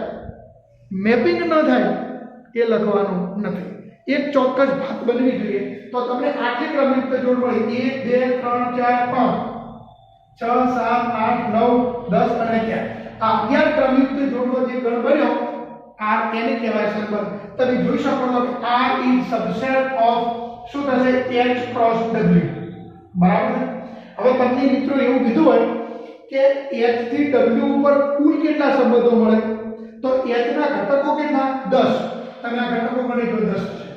મેપિંગ ન થાય, એ લખવાનું નથી. એક ચોક્કસ ભાત બનવી જોઈએ. તો તમને આટલી ક્રમયુક્ત જોડ મળી 1 2 3 4 5 6 7 8 9 10 અને 11. આ 11 ક્રમયુક્ત જોડનો જે ગણ બન્યો R એને કહેવાય સંબંધ. તમે જોઈ શકો છો કે R ઇઝ સબસેટ ઓફ શું થશે H ક્રોસ W. બરાબર. હવે તમને મિત્રો એવું કીધું હોય કે H થી W ઉપર કુલ કેટલા સંબંધો મળે, તો H ના ઘટકો કેટલા? 10. તમે આ ઘટકો ગણી લો. 10 છે.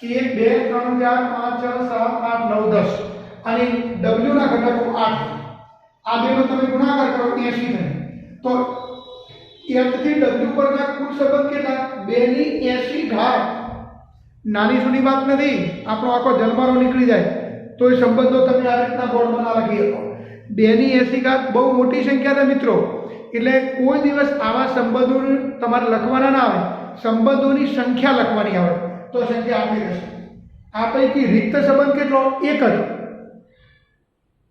1 2 3 4 5 6 7 8 9 10 અને W ના ઘટકો 8. આ બેનો તમે ગુણાકાર કરો 80 થાય. તો H થી W પરના કુલ સંબંધ કેટલા? 2 ની 80 ઘાત. નાની સુની વાત નથી. આપણો આખો જન્મારો નીકળી જાય તો એ સંબંધો તમે આ રીતના બોર્ડમાં ના લખી શકો. 2 ની 80 ઘાત બહુ મોટી સંખ્યા છે મિત્રો. એટલે કોઈ દિવસ આવા સંબંધો તમારે લખવાના ના આવે. સંબંધોની સંખ્યા લખવાની આવે તો સંખ્યા આપી રહેશે. આ પૈકી રિક્ત સંબંધ કેટલો? 1 જ.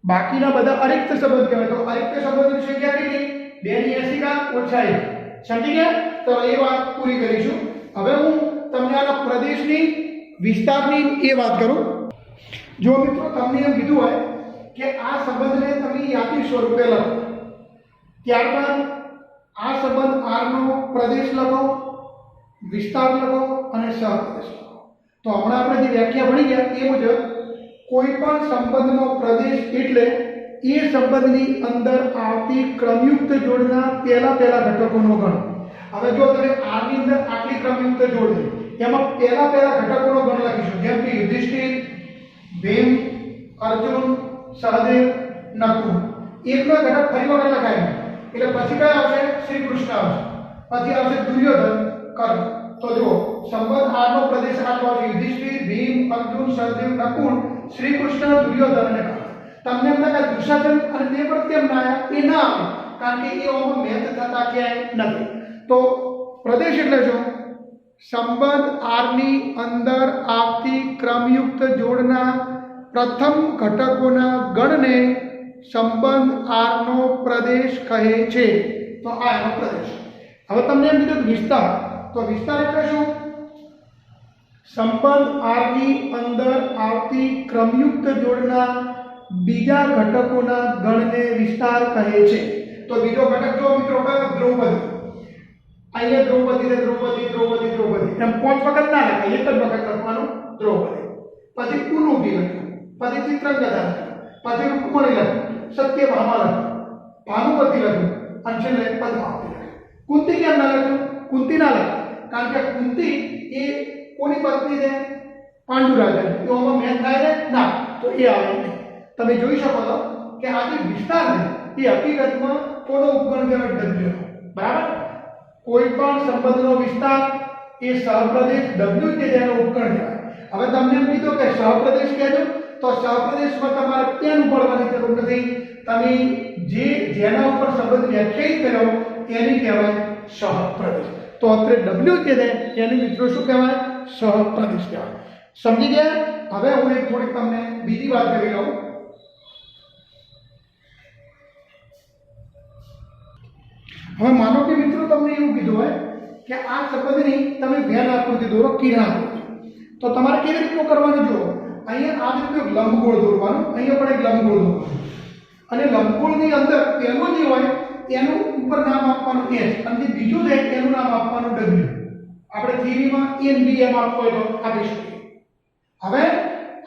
બાકીના બધા અરિક્ત સંબંધ કહેવાય. તો અરિક્ત સંબંધોની સંખ્યા કેટલી? 2 ની 80 ઘાત ઓછા 1. સમજી ગયા? તો એ વાત પૂરી કરીશું. હવે હું તમને આના પ્રદેશની વિસ્તારની એ વાત કરું. જો મિત્રો તમને એમ કીધું હોય કે આ સંબંધને તમે યાદી સ્વરૂપે લખો, ત્યારબાદ આ સંબંધ R નો પ્રદેશ લખો, વિસ્તાર લખો અને સહપ્રદેશ લખો. તો હમણાં આપણે જે વ્યાખ્યા ભણી ગયા એ મુજબ કોઈ પણ સંબંધનો પ્રદેશ એટલે એ સંબંધની અંદર આવતી ક્રમયુક્ત જોડના પહેલા ઘટકોનો ગણ. હવે જો તમે R ની અંદર આટલી ક્રમયુક્ત જોડ છે એમાં પહેલા ઘટકોનો ગણ લખીશું. જેમ કે યુધિષ્ઠિર, ભીમ, અર્જુન, સહદેવ, નકુલ. એકનો ઘટક ફરી વખત લખાય એટલે પછી કયા આવશે? શ્રી કૃષ્ણ આવશે. પછી આવશે દુર્યોધન, કર્ણ. તો જો સંબંધ R નો પ્રદેશ આટલો આવશે: યુધિષ્ઠિર, ભીમ, અર્જુન, સહદેવ, નકુલ, શ્રી કૃષ્ણ, દુર્યોધન અને કર્ણ. તમને એમ થાય કે દુશાસન અને તે પર કેમ ના આવ્યા? એ ના આવે કારણ કે એ ઓમાં મેચ થતા ક્યાંય નથી. તો પ્રદેશ એટલે શું? સંબંધ R ની અંદર આવતી ક્રમયુક્ત જોડના પ્રથમ ઘટકોના ગણને સંબંધ R નો પ્રદેશ કહે છે. તો આ એનો પ્રદેશ. હવે તમને એમ કીધું વિસ્તાર. તો વિસ્તાર એટલે શું? સંબંધ R ની અંદર આવતી ક્રમયુક્ત જોડના બીજા ઘટકોના ગણને વિસ્તાર કહે છે. તો બીજો ઘટક જો મિત્રો કયો? દ્રૌપદી. અહીંયા દ્રૌપદી ને દ્રૌપદી દ્રૌપદી દ્રૌપદી એમ 5 વખત ના લખાય, એક જ વખત લખવાનું દ્રૌપદી. પછી ઉલુપી લખ્યું, પછી ચિત્રંગદા લખ્યું, પછી રૂકમણી લખ્યું, સત્યભામા લખ્યું, ભાનુપતિ લખ્યું અને છેલ્લે પદ્માવતી લખ્યું. કુંતી કેમ ના લખ્યું? કુંતી ના લખ્યું કારણ કે કુંતી એ કોની પત્ની છે? પાંડુ રાજાની. તો આમાં મેચ થાય ને ના, તો એ આવે નહીં. તમે જોઈ શકો છો કે આ જે વિસ્તાર છે એ હકીકતમાં કોનો ઉપગણ કહેવાય? ડબલ્યુ. બરાબર. કોઈ પણ સંબંધનો વિસ્તાર એ સહપ્રદેશ ડબલ્યુ કે જેનો ઉપગણ કહેવાય. હવે તમને એમ કીધું કે સહપ્રદેશ કહેજો, તો સહપ્રદેશમાં તમારે પેન ઉપાડવાની જરૂર નથી. તમે જેના ઉપર સંબંધ વ્યાખ્યાયિત કર્યો એની કહેવાય સહપ્રદેશ. તો અત્રે ડબલ્યુ કે છે એની મિત્રો શું કહેવાય? સહપ્રદેશ કહેવાય. સમજી ગયા? હવે હું એક થોડીક તમને બીજી વાત કરી લઉં. હવે માનો કે મિત્રો તમને એવું કીધું હોય કે આ સંબંધની તમે વેન આકૃતિ દોરો, કિરણ આકૃતિ. તો તમારે કેવી રીતનું કરવાનું? જો અહીંયા આ રીતનું એક લંબગોળ દોરવાનું, અહીંયા પણ એક લંબગોળ દોરવાનું અને લંબગોળની અંદર પહેલું જે હોય એનું ઉપર નામ આપવાનું h અને જે બીજું છે એનું નામ આપવાનું w. આપણે થિયરીમાં a અને b એમ આપવું હોય તો આપી શકીએ. હવે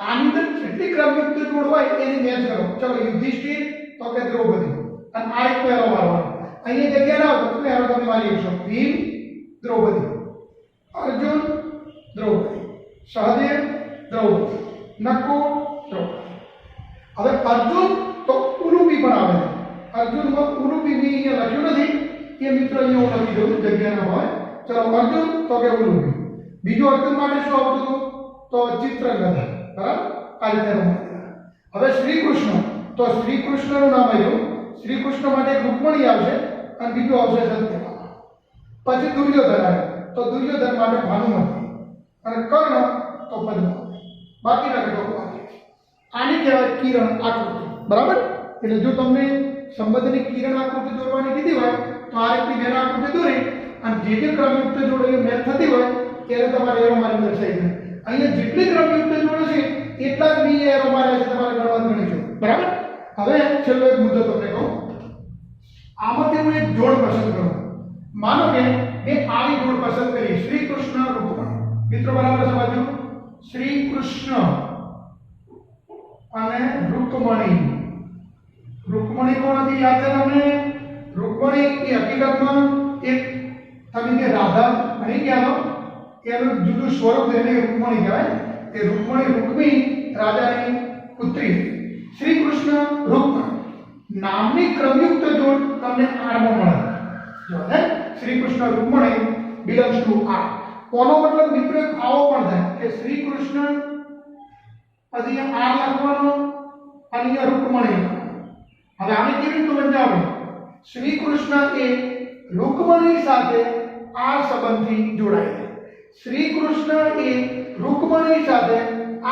આની અંદર કેટલી ક્રમયુક્ત જોડ હોય એની મેચ કરો. ચલો યુધિષ્ઠિર તો કે દ્રૌપદી અને આ એક એરો મારવાનો. અહીંયા જગ્યા ના હોય તો એરો તમે મારી શકો. ભીમ દ્રૌપદી, અર્જુન દ્રૌપદી, સહદેવ દ્રૌપદી, નકુલ દ્રૌપદી. હવે અર્જુન તો ઉલુપી પણ આવે છે. અર્જુનમાં ઉલુપી બી અહીંયા લખ્યું નથી એ મિત્રો અહીંયા હું લખી દઉં, જગ્યા ના હોય. ચલો અર્જુન તો કે ઉલુપી. બીજું અર્જુન માટે શું આવતું હતું? તો ચિત્રંગદા. બરાબર. આ રીતે હવે શ્રી કૃષ્ણ, તો શ્રી કૃષ્ણનું નામ આવ્યું. શ્રી કૃષ્ણ માટે એક રૂકમણી આવશે અને બીજું આવશે સત્યભામા. પછી દુર્યોધન આવે તો દુર્યોધન માટે ભાનુમતી અને કર્ણ તો પદ્માવતી. બાકીના ઘટકો બાકી. આની કહેવાય કિરણ આકૃતિ. બરાબર. એટલે જો તમને સંબંધની કિરણ આકૃતિ દોરવાની કીધી હોય તો આ રીતની વેન આકૃતિ દોરી અને જે જે ક્રમયુક્ત જોડે મેચ થતી હોય ત્યારે તમારે એરો મારી દર્શાવી દે. અહીંયા જેટલી ક્રમયુક્ત જોડે છે એટલા જ બી એરો માર્યા છે તમારે ગણવા ગણીશું. બરાબર. હવે છેલ્લો એક મુદ્દો તમને કહું. આમાંથી હું એક જોડ પસંદ કરું. માનો કે મેં આવી જોડ પસંદ કરી, શ્રી કૃષ્ણ રૂકમણી. મિત્રો બરાબર સમજો? શ્રી કૃષ્ણ અને રૂકમણી. રૂકમણી કોણ હતી? યાદ છે તમને? રૂકમણી એ હકીકતમાં એક તમે જે રાધા નહીં કહેવાનો એનું જુદું સ્વરૂપ એને રૂકમણી કહેવાય. એ રૂકમણી રૂકમી રાજાની પુત્રી. શ્રી કૃષ્ણ રૂકમણી નામની ક્રમયુક્ત જોડ તમને આરમાં મળે. જો હે શ્રી કૃષ્ણ રૂકમણી બિલોંગ્સ ટુ આર. કોનો મતલબ મિત્રો એક આવો પણ થાય કે શ્રી કૃષ્ણ પછી આર લખવાનો અને અહીંયા રૂકમણી. હવે આને કેવી રીતે સમજાવો? શ્રી કૃષ્ણ એ રૂકમણી સાથે આર સંબંધથી જોડાય છે. શ્રી કૃષ્ણ એ રૂકમણી સાથે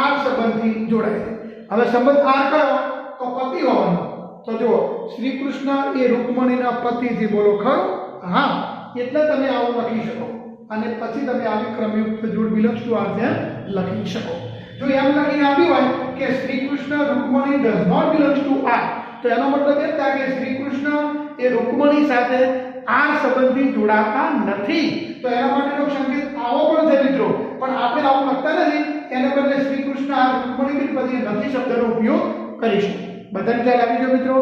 આર સંબંધથી જોડાય છે. હવે સંબંધ આર કયો? તો પતિ હોવાનો. તો જુઓ શ્રી કૃષ્ણ એ રૂકમણીના પતિથી. બોલો ખરો? હા. એટલે તમે આવું લખી શકો અને પછી તમે આવી ક્રમયુક્ત જોડ બિલોંગ્સ ટુ આર જેમ લખી શકો. જો એમ લખીને આપ્યું હોય કે Shri Krishna Rukmani does not belongs to આર, તો એનો મતલબ એ થાય કે શ્રી કૃષ્ણ એ રૂકમણી સાથે આર સંબંધથી જોડાતા નથી. તો એના માટેનો સંકેત આવો પણ છે મિત્રો, પણ આપણે આવું લખતા નથી. એને બદલે શ્રી કૃષ્ણ આ રૂકમણી પછી નથી શબ્દનો ઉપયોગ કરીશું. બધાને ખ્યાલ આપી દો મિત્રો.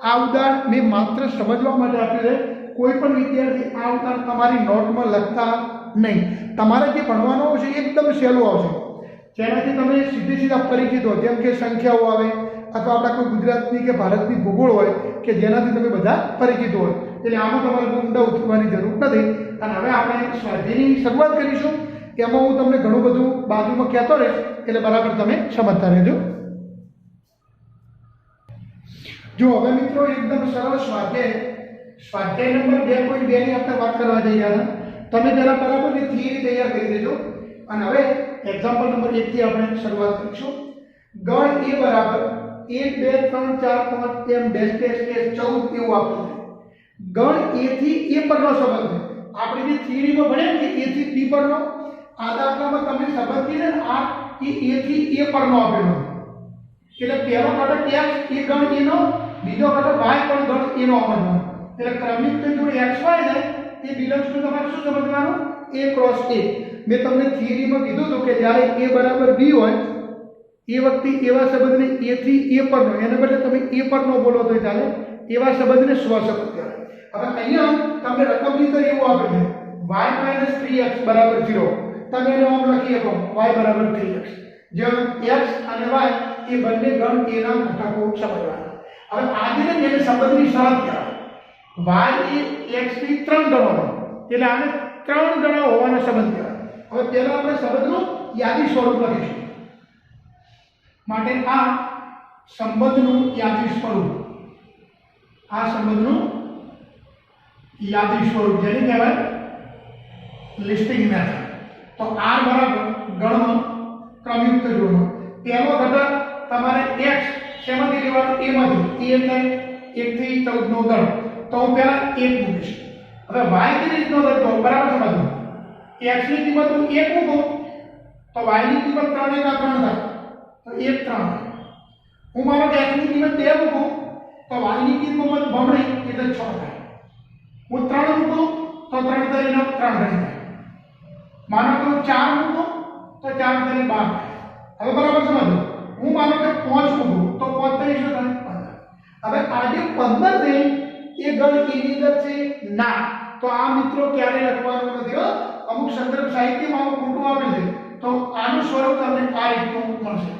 આ ઉદાહરણ મેં માત્ર સમજવા માટે આપ્યું છે. કોઈ પણ વિદ્યાર્થી આ ઉદાહરણ તમારી નોટમાં લખતા નહીં. તમારે જે ભણવાનું આવશે એકદમ સહેલું આવશે, જેનાથી તમે સીધા પરિચિત હો. જેમ કે સંખ્યાઓ આવે અથવા આપણા કોઈ ગુજરાતની કે ભારતની ભૂગોળ હોય કે જેનાથી તમે બધા પરિચિત હોય. એટલે આમાં તમારે ઊંડા ઉતરવાની જરૂર નથી. અને હવે આપણે સ્વાધ્યાયની શરૂઆત કરીશું. એમાં હું તમને ઘણું બધું બાજુમાં કહેતો રહીશ, એટલે બરાબર તમે સમજતા રહેજો. જો હવે મિત્રો એકદમ સરળ સ્વાધ્યાય નંબર 2.2 ની આપણે વાત કરવા જઈ રહ્યા હતા. તમે જરા બરાબરની થિયરી તૈયાર કરી દેજો. અને હવે એક્ઝામ્પલ નંબર 1 થી આપણે શરૂઆત કરીશું. ગણ a બરાબર 1 2 3 4 5 એમ ડેશ ડેશ ડેશ 14 એવું આપવું છે. ગણ a થી a પરનો સંબંધ છે. આપણે જે થિયરીમાં ભણ્યા કે a થી b પરનો, આ દાખલામાં તમે સંબંધ કીધો ને આ એ a થી a પરનો આપેલો છે. એટલે પહેલો ઘટક x એ ગણ a નો, બીજો ઘટક y પણ ગણ a નો આપવાનો. એટલે ક્રમિક જોડ xy છે એ બિલોંગ્સ ટુ તમારે શું સમજવાનું? a cross a. મેં તમને થિયરીમાં કીધું હતું કે જ્યારે a બરાબર b હોય એ વખતે એવા સંબંધને a થી a પરનો, એને બદલે તમે a પરનો બોલો તો ચાલે, એવા સંબંધને સ્વસંબંધ કહેવાય. હવે અહીંયા તમને રકમની અંદર એવું આપે છે y 3x 0. તમે એને આમ લખી શકો y 3x. જ્યાં x અને y એ બંને ગણ a ના ઘટકો સમજવાના. હવે આજે એને સંબંધની શરત કહેવાય. y એ x થી 3 ગણો હોય એટલે આને 3 ગણા હોવાનો સંબંધ કહેવાય. હવે પહેલા આપણે સંબંધનું યાદી સ્વરૂપ લખીશું. માટે આ સંબંધનું યાદી સ્વરૂપ, આ સંબંધનું યાદી સ્વરૂપ જેને કહેવાય લિસ્ટિંગ મેથડ. તો r બરાબર ગણનો ક્રમયુક્ત જોડનો. પહેલો ઘટક તમારે x શેમાંથી લેવાનો? a માંથી. a એટલે 1 થી 14 નો ગણ. તો હું પહેલા 1 મૂકીશ. હવે y કેવી રીતનો લખતો બરાબર સમજો. x ની કિંમત હું 1 મૂકું તો y ની કિંમત 3 × 3 થાય. તો 1 3. હું માનો કે x ની કિંમત 2 મૂકું તો y ની કિંમત બમણી એટલે 6 થાય. હું 3 મૂકું તો 3 × 3 3 થાય. માનો કે હું 4 મૂકું તો 4 × 3 12 થાય. હવે બરાબર સમજો. હું માનો કે 5 મૂકું તો 5 × 3 શું થાય? 15. હવે આ જે 15 છે એ ગણ કેની અંદર છે? ના. તો આ મિત્રો ક્યારે લખવાનું નથી. અમુક સંદર્ભ સાહિત્યમાં ખોટું આપે છે. તો આનું સ્વરૂપ તમને આ રીતનું મળશે.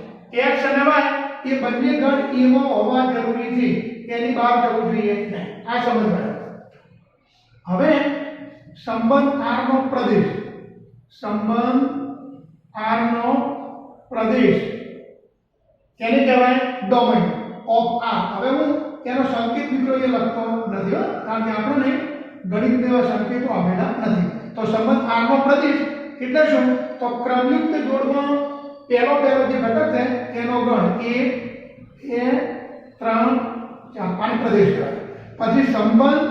x અને y એ બંને ગણ a માં હોવા જરૂરી છે, એની બહાર જવું જોઈએ નહીં. આ સમજવાનું. હવે સંબંધ r નો પ્રદેશ, સંબંધ r નો પ્રદેશ એને કહેવાય ડોમેન ઓફ r. હવે હું એનો સંકેત મિત્રો એ લખતો નથી કારણ કે આપણને ગણિત જેવા સંકેતો આપેલા નથી. તો સંબંધ r નો પ્રદેશ એટલે શું? તો ક્રમયુક્ત જોડમાં પહેલો જે ઘટક છે એનો ગણ a 3 4 પાંચ પ્રદેશ કહેવાય. પછી સંબંધ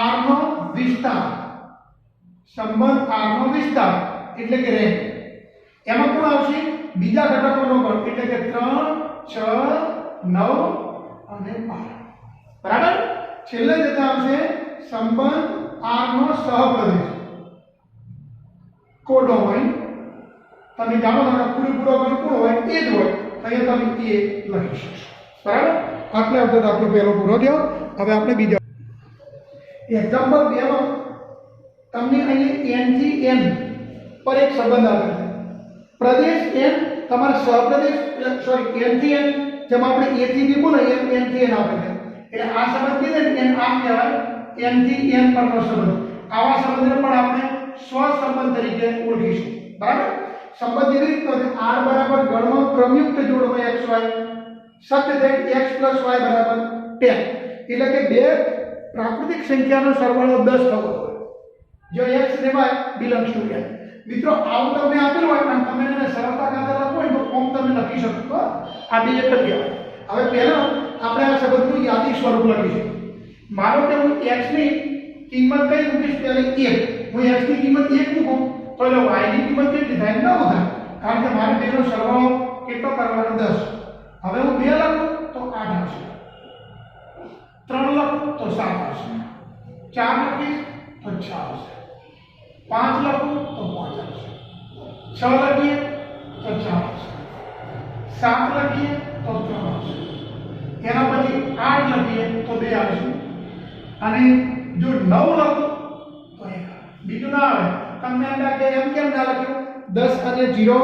r નો વિસ્તાર, સંબંધ r નો વિસ્તાર એટલે કે રેન્જ. એમાં કોણ આવશે? બીજા ઘટકોનો ગણ એટલે કે 3 6 9 અને 12. બરાબર. છેલ્લે જતા આવશે સંબંધ r નો સહપ્રદેશ, કોડોમાઇન. તમે જાણો છો પૂરેપૂરો ગણ કોણ હોય? એ જ હોય. અહીંયા તમે એ લખી શકશો. બરાબર. આટલે આપણે દાખલો પહેલો પૂરો થયો. હવે આપણે બીજા એક્ઝામ્પલ 2 માં તમને અહીંયા n થી n પર એક સંબંધ આપે છે. પ્રદેશ n તમારો સહપ્રદેશ સોરી n થી n જેમ આપણે a થી b બોલે n થી n આપે છે. એટલે આ સંબંધ કીધે ને n આમ કહેવાય n થી n પરનો સંબંધ. આવા સંબંધને પણ આપણે સ્વસંબંધ તરીકે ઓળખીશું. બરાબર. સંબંધ એવી રીતનો છે r બરાબર ગણમાં ક્રમયુક્ત જોડમાં xy સત્ય થાય x + y = 10. એટલે કે બે પ્રાકૃતિક સંખ્યાનો સરવાળો 10 થવો જોઈએ. જો x અને y બિલોંગ્સ ટુ n. મિત્રો આવું તમને આપેલું હોય અને તમે એને સરળતા ખાતર લખો હોય તો ફોર્મ તમે લખી શકો છો. આ બે એક જ કહેવાય. હવે પહેલા આપણે આ સંબંધનું યાદી સ્વરૂપ લખીશું. માનો કે હું x ની કિંમત કઈ મૂકીશ? પહેલા 1. હું x ની કિંમત 1 મૂકું તો એટલે y ની કિંમત કેટલી થાય? 9 થાય. કારણ કે મારે બેનો સરવાળો કેટલો કરવાનો? 10. હવે હું 2 લખું તો 8 આવશે. 3 લખું તો 7 આવશે. 4 લખીશ તો 6 આવશે. 5 લખું તો 5 આવશે. 6 લખીએ તો 4 આવશે. 7 લખીએ તો 3 આવશે. એના પછી 8 લખીએ તો 2 આવશે. અને જો 9 લખું તો 1 આવે. બીજું ના આવે. તમને એમ લાગે એમ કેમ ના લખ્યું? 10 અને 0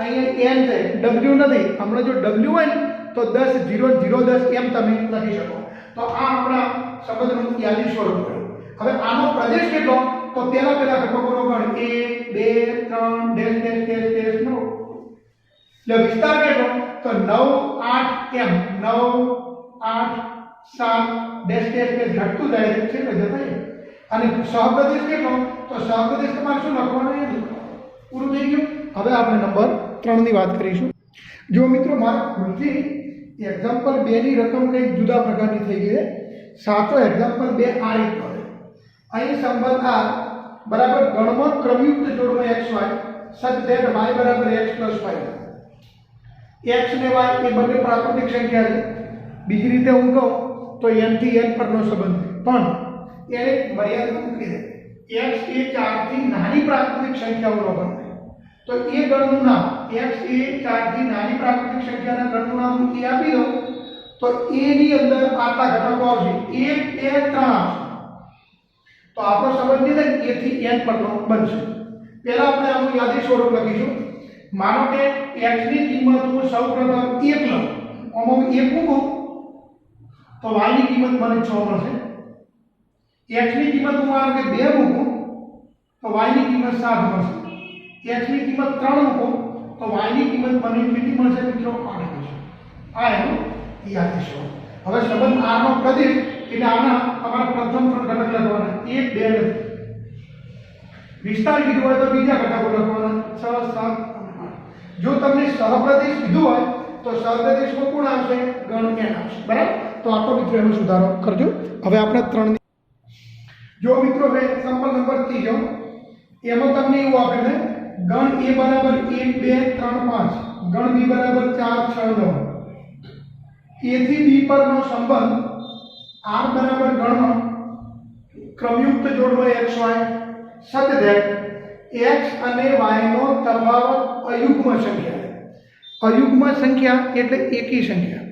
અહીંયા n છે, w નથી. હમણાં જો w હોય ને તો 10 0 0 10 એમ તમે લખી શકો. તો આ આપણા સંબંધનું યાદી સ્વરૂપ થયું. હવે આનો પ્રદેશ કેટલો? તો પહેલા ઘટકોનો ગણ 1 2 3 ડેશ ડેશ ડેશ ડેશ 9. એટલે વિસ્તાર કેટલો? તો 9 8 એમ 9 8 7 ડેશ ડેશ ડેશ ઘટતું જાય છે એટલે જતા. અને સહપ્રદેશ કેટલો? તો સહપ્રદેશ તમારે શું લખવાનું? એ લખવાનું. પૂરું થઈ ગયું. હવે આપણે નંબર 3 ની વાત કરીશું. જો મિત્રો મારા ભૂલથી એક્ઝામ્પલ 2 ની રકમ કંઈક જુદા પ્રકારની થઈ ગઈ છે. સાચો એક્ઝામ્પલ 2 આ રીતનો છે. અહીં સંબંધ r બરાબર ગણમાં ક્રમયુક્ત જોડમાં xy such that y બરાબર x + y. x ને y એ બંને પ્રાકૃતિક સંખ્યા છે. બીજી રીતે હું કહું તો n થી n પરનો સંબંધ છે. પણ એને મર્યાદા મૂકી દે. x એ 4 થી નાની પ્રાકૃતિક સંખ્યાઓનો ગણ હોય તો એ ગણનું નામ x એ 4 થી નાની પ્રાકૃતિક સંખ્યાના ગણનું નામ એ આપી દો તો a ની અંદર આટલા ઘટકો આવશે 1 2 3 આવશે તો આપણો સંબંધ છે a થી n પરનો બનશે પહેલા આપણે આનું યાદી સ્વરૂપ લખીશું માનો કે x ની કિંમત હું સૌપ્રથમ 1 લઉં આમાં 1 મૂકું તો y ની કિંમત મને 6 મળશે x ની કિંમત હું માનો કે 2 મૂકું તો y ની કિંમત 7 મળશે x ની કિંમત 3 મૂકું તો y ની કિંમત મને કેટલી મળશે મિત્રો 8 મળશે આ એનો યાદી સ્વરૂપ હવે સંબંધ r નો પ્રદેશ એટલે આના તમારા પ્રથમ 3 ઘટક લખવાના 1 2 નથી વિસ્તાર કીધું હોય તો બીજા ઘટકો લખવાના 6 7 8 જો તમને સહપ્રદેશ કીધું હોય તો સહપ્રદેશમાં કોણ આવશે ગણ n આવશે બરાબર તો આપણો મિત્રો એનો સુધારો કરજો હવે આપણે 3 જો મિત્રો હવે એક્ઝામ્પલ નંબર 3 જો એમાં તમને એવું આપે છે ગણ a બરાબર 1 2 3 5 ગણ b બરાબર 4 6 9 a થી b પરનો સંબંધ r બરાબર ગણનો ક્રમયુક્ત જોડમાં x y such that x અને y નો તફાવત અયુગ્મ સંખ્યા એટલે એકી સંખ્યા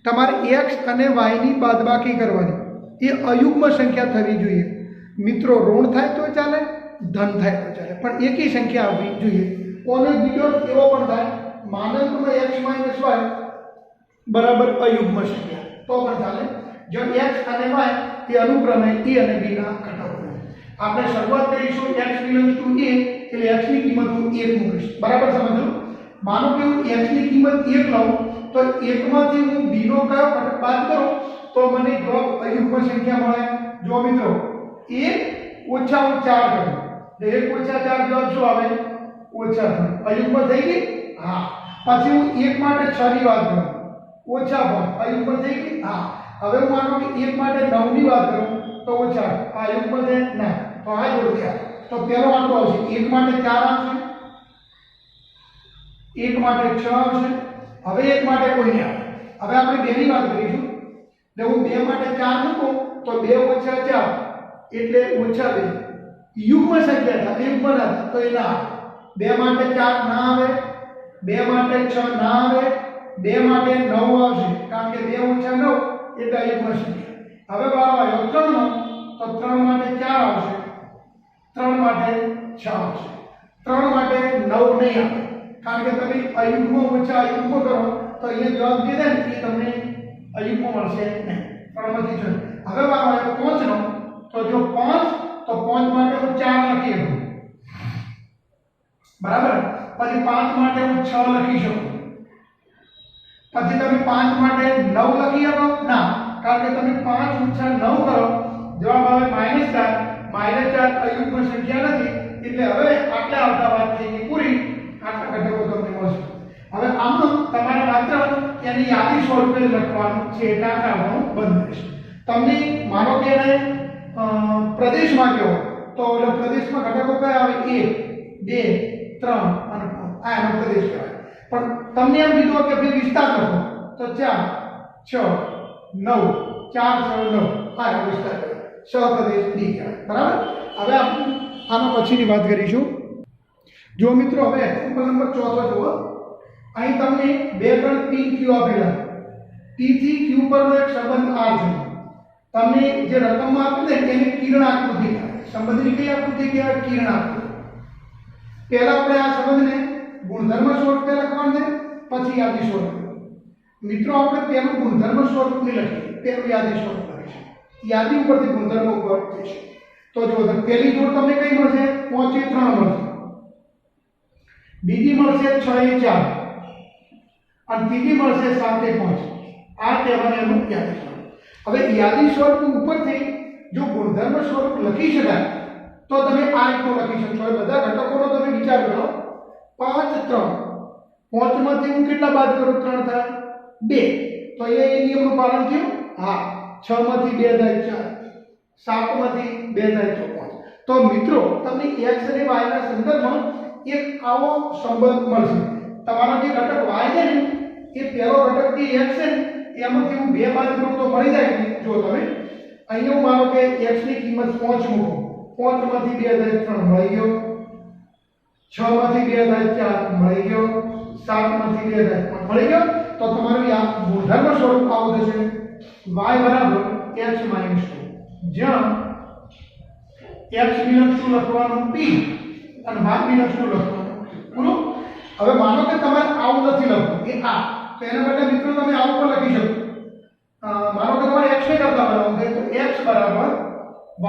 તમારે x અને y ની બાદબાકી કરવાની એ અયુગ્મ સંખ્યા થવી જોઈએ મિત્રો ઋણ થાય તો ચાલે ધન થાય તો ચાલે પણ એકી સંખ્યા આવવી જોઈએ કોને બીજો એવો પણ થાય માનાંકમાં x y બરાબર અયુગ્મ સંખ્યા તો પણ ચાલે જો x અને y એ અનુક્રમે a અને b ના ઘટકો આપણે શરૂઆત કરીશું x belongs to a એટલે x ની કિંમત હું 1 મૂકીશ બરાબર સમજો માનો કે હું x ની કિંમત 1 લઉં તો 1 માંથી હું b નો કયો ઘટક બાદ કરું તો મને જવાબ અયુગ્મ સંખ્યા મળે જો મિત્રો 1 ઓછા 4 કરું તો 1 ઓછા 4 જવાબ શું આવે ઓછા 3 અયુગ્મ થઈ ગઈ હા પછી હું 1 માટે 6 ની વાત કરું ઓછા 5 અયુગ્મ થઈ ગઈ હા હવે હું માનો કે 1 માટે 9 ની વાત કરું તો ઓછા આ અયુગ્મ છે ના તો આ જોડ ગયા તો પહેલો આંકડો આવશે 1 માટે 4 આવશે 1 માટે 6 આવશે હવે 1 માટે કોઈ નહીં આવે હવે આપણે 2 ની વાત કરીશું એટલે હું 2 માટે 4 મૂકું તો 2 ઓછા 4 એટલે ઓછા 2 યુગ્મ સંખ્યા થાય યુગ્મ ના તો એ ના 2 માટે 4 ના આવે 2 માટે 6 ના આવે 2 માટે 9 આવશે કારણ કે 2 ઓછા 9 એટલે અયુગ્મ સંખ્યા હવે વારો આવ્યો 3 નો તો 3 માટે 4 આવશે 3 માટે 6 આવશે 3 માટે 9 નહીં આવે કારણ કે તમે અયુગ્મ ઓછા અયુગ્મ કરો તો અહીંયા જવાબ જે છે ને એ તમને અયુગ્મ મળશે નહીં 3 માંથી 6 હવે વારો આવ્યો 5 નો તો જો 5 તો 5 માટે હું 4 લખી શકું બરાબર પછી 5 માટે હું 6 લખી શકું પછી તમે 5 માટે 9 લખી શકો ના કારણ કે તમે 5 ઓછા 9 કરો જવાબ આવે -4 -4 અયુગ્મ સંખ્યા નથી એટલે હવે આટલા આવતા વાત થઈ ગઈ પૂરી આટલા ઘટકો તમને મળશે હવે આમાં તમારે માત્ર એની યાદી સ્વરૂપે લખવાનું છે એટલે આવવાનું બંધ રહેશે તમને માનો કે એને પ્રદેશમાં ગયો તો એટલે પ્રદેશમાં ઘટકો કયા આવે 1 2 3 અને 5 આ એનો પ્રદેશ કહેવાય પણ તમને એમ કીધું કે ભાઈ વિસ્તાર લખો તો 4 6 9 4 6 9 આ એનો વિસ્તાર સહપ્રદેશ ડી કહેવાય બરાબર હવે આપણે આનો પછીની વાત કરીશું જો મિત્રો હવે એક્ઝામ્પલ નંબર 4 જુઓ અહીં તમને બે ગણ p q આપેલા p થી q પરનો એક સંબંધ r છે તમને જે રકમમાં આપી દે એને કિરણ આકૃતિ કહેવાય સંબંધની કઈ આકૃતિ કહેવાય કિરણ આકૃતિ પહેલા આપણે આ સંબંધને ગુણધર્મ સ્વરૂપે લખવાનું છે પછી યાદી સ્વરૂપે મિત્રો આપણે પહેલું ગુણધર્મ સ્વરૂપને લખીએ પહેલું યાદી સ્વરૂપ લખીશું યાદી ઉપરથી ગુણધર્મ ઉપર જઈશું તો જો પહેલી જોડ તમને કઈ મળશે 5 એ 3 મળશે બીજી મળશે 6 એ 4 અને ત્રીજી મળશે 7 એ 5 આ કહેવાય એનું યાદી સ્વરૂપ હવે યાદી સ્વરૂપ ઉપરથી જો ગુણધર્મ સ્વરૂપ લખી શકાય તો તમે આ રીતનું લખી શકશો બધા ઘટકોનો તમે વિચાર કરો 5 3 5 માંથી હું કેટલા બાદ કરું 3 થાય 2 તો એ નિયમનું પાલન થયું હા 6 માંથી 2 થાય 4 7 માંથી 2 થાય 5 તો મિત્રો તમને x અને y ના સંદર્ભમાં એક આવો સંબંધ મળશે તમારો જે ઘટક y છે ને એ પહેલો ઘટક જે x છે એમાંથી હું 2 બાદ કરું તો મળી જાય જો તમે અહીંયા હું માનો કે x ની કિંમત 5 મૂકું 5 માંથી 2 થાય 3 મળી ગયો, 6 માંથી 2 થાય 4 મળી ગયો, 7 માંથી 2 થાય 5 મળી ગયો. તો તમારું આ ગુણધર્મ સ્વરૂપ આવું થશે y બરાબર x - 2, જ્યાં x - 2 લખવાનું p અને y - 2 લખવાનું પૂરું. હવે માનો કે તમારે આવું નથી લખવું એ આ, તો એના માટે મિત્રો તમે આવું પણ લખી શકો. માનો કે તમારે x ને કરતા બનાવવું છે તો x બરાબર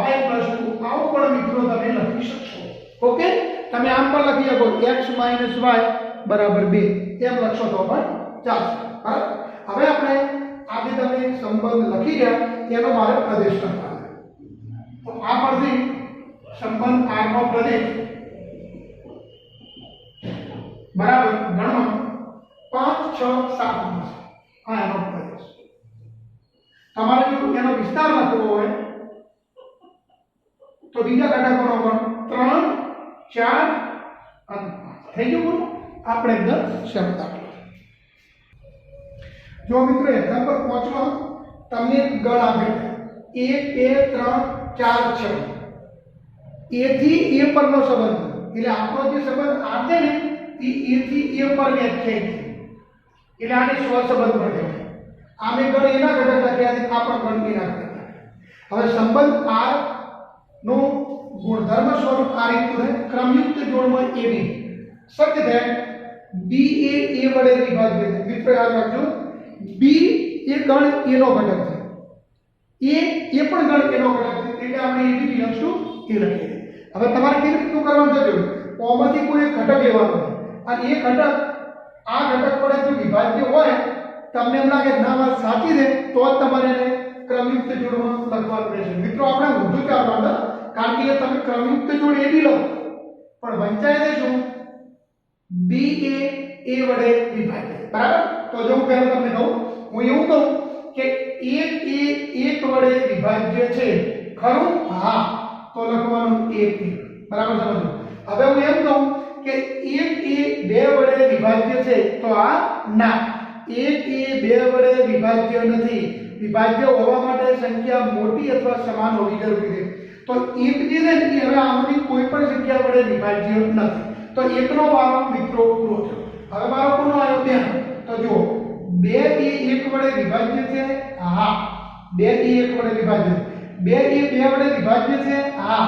y + 2 આવું પણ મિત્રો તમે લખી શકશો. ઓકે, તમે આમ પણ લખી શકો x - y બરાબર 2 એમ લખશો તો પણ ચાલશે. બરાબર. હવે આપણે આ જે તમે સંબંધ લખી ગયા એનો મારે પ્રદેશ લખવાનો છે. તો આ પરથી સંબંધ r નો પ્રદેશ બરાબર ગણો 5 6 7 માં છે. આ એનો પ્રદેશ. તમારે જો એનો વિસ્તાર લખવો હોય તો બીજા ઘટકોનો પણ 3 4 અને 5 થઈ ગયું. આપણે એકદમ સરળ દાખલો. જો મિત્રો એક્ઝામ્પલ 5 માં તમને એક ગણ આપે 1 2 3 4 6 a થી a પરનો સંબંધ, એટલે આપણો જે સંબંધ આ છે ને એ a થી a પર વ્યાખ્યાયિત છે, એટલે આને સ્વસંબંધ પર કહેવાય. આમે ગણ એના ઘટક લખ્યા છે, આ પણ ગણ એના ઘટક. હવે સંબંધ r નો ગુણધર્મ સ્વરૂપ આ રીતનું છે. ક્રમયુક્ત જોડમાં ab સત્ય થાય b એ a વડે વિભાજ્ય છે. મિત્રો યાદ રાખજો b એ ગણ એનો ઘટક છે, a પણ ગણ એનો ઘટક છે, એટલે આપણે ab બિલોંગ્સ ટુ a લખીએ. હવે તમારે કેવી રીતનું કરવાનું છે? જો ઓમાંથી કોઈ એક ઘટક લેવાનો છે અને એ ઘટક આ ઘટક વડે જો વિભાજ્ય હોય, તમને એમ લાગે ના વાત સાચી છે તો જ તમારે એને ક્રમયુક્ત જોડમાં લખવાનું રહેશે. મિત્રો આપણે ઊંધું ચાલવાનું, કારણ કે તમે ક્રમયુક્ત જોડ ab લો પણ વંચાય છે શું? b એ a વડે વિભાજ્ય. બરાબર. તો જો હું પહેલા તમને કહું, હું એવું કહું કે 1 એ 1 વડે વિભાજ્ય છે, ખરું? હા, તો લખવાનું 1 બરાબર. સમજો. હવે હું એમ કહું કે 1 એ 2 વડે વિભાજ્ય છે, તો આ ના. 1 એ 2 વડે વિભાજ્ય નથી. વિભાજ્ય હોવા માટે સંખ્યા મોટી અથવા સમાન હોવી જરૂરી છે. તો 1 જે છે ને એ હવે આમાંથી કોઈ પણ સંખ્યા વડે વિભાજ્ય નથી. તો 1 નો વારો મિત્રો પૂરો થયો. હવે વારો કોનો આવ્યો? 2 નો. તો જુઓ 2 એ 1 વડે વિભાજ્ય છે. હા, 2 એ 1 વડે વિભાજ્ય. 2 એ 2 વડે વિભાજ્ય છે. હા,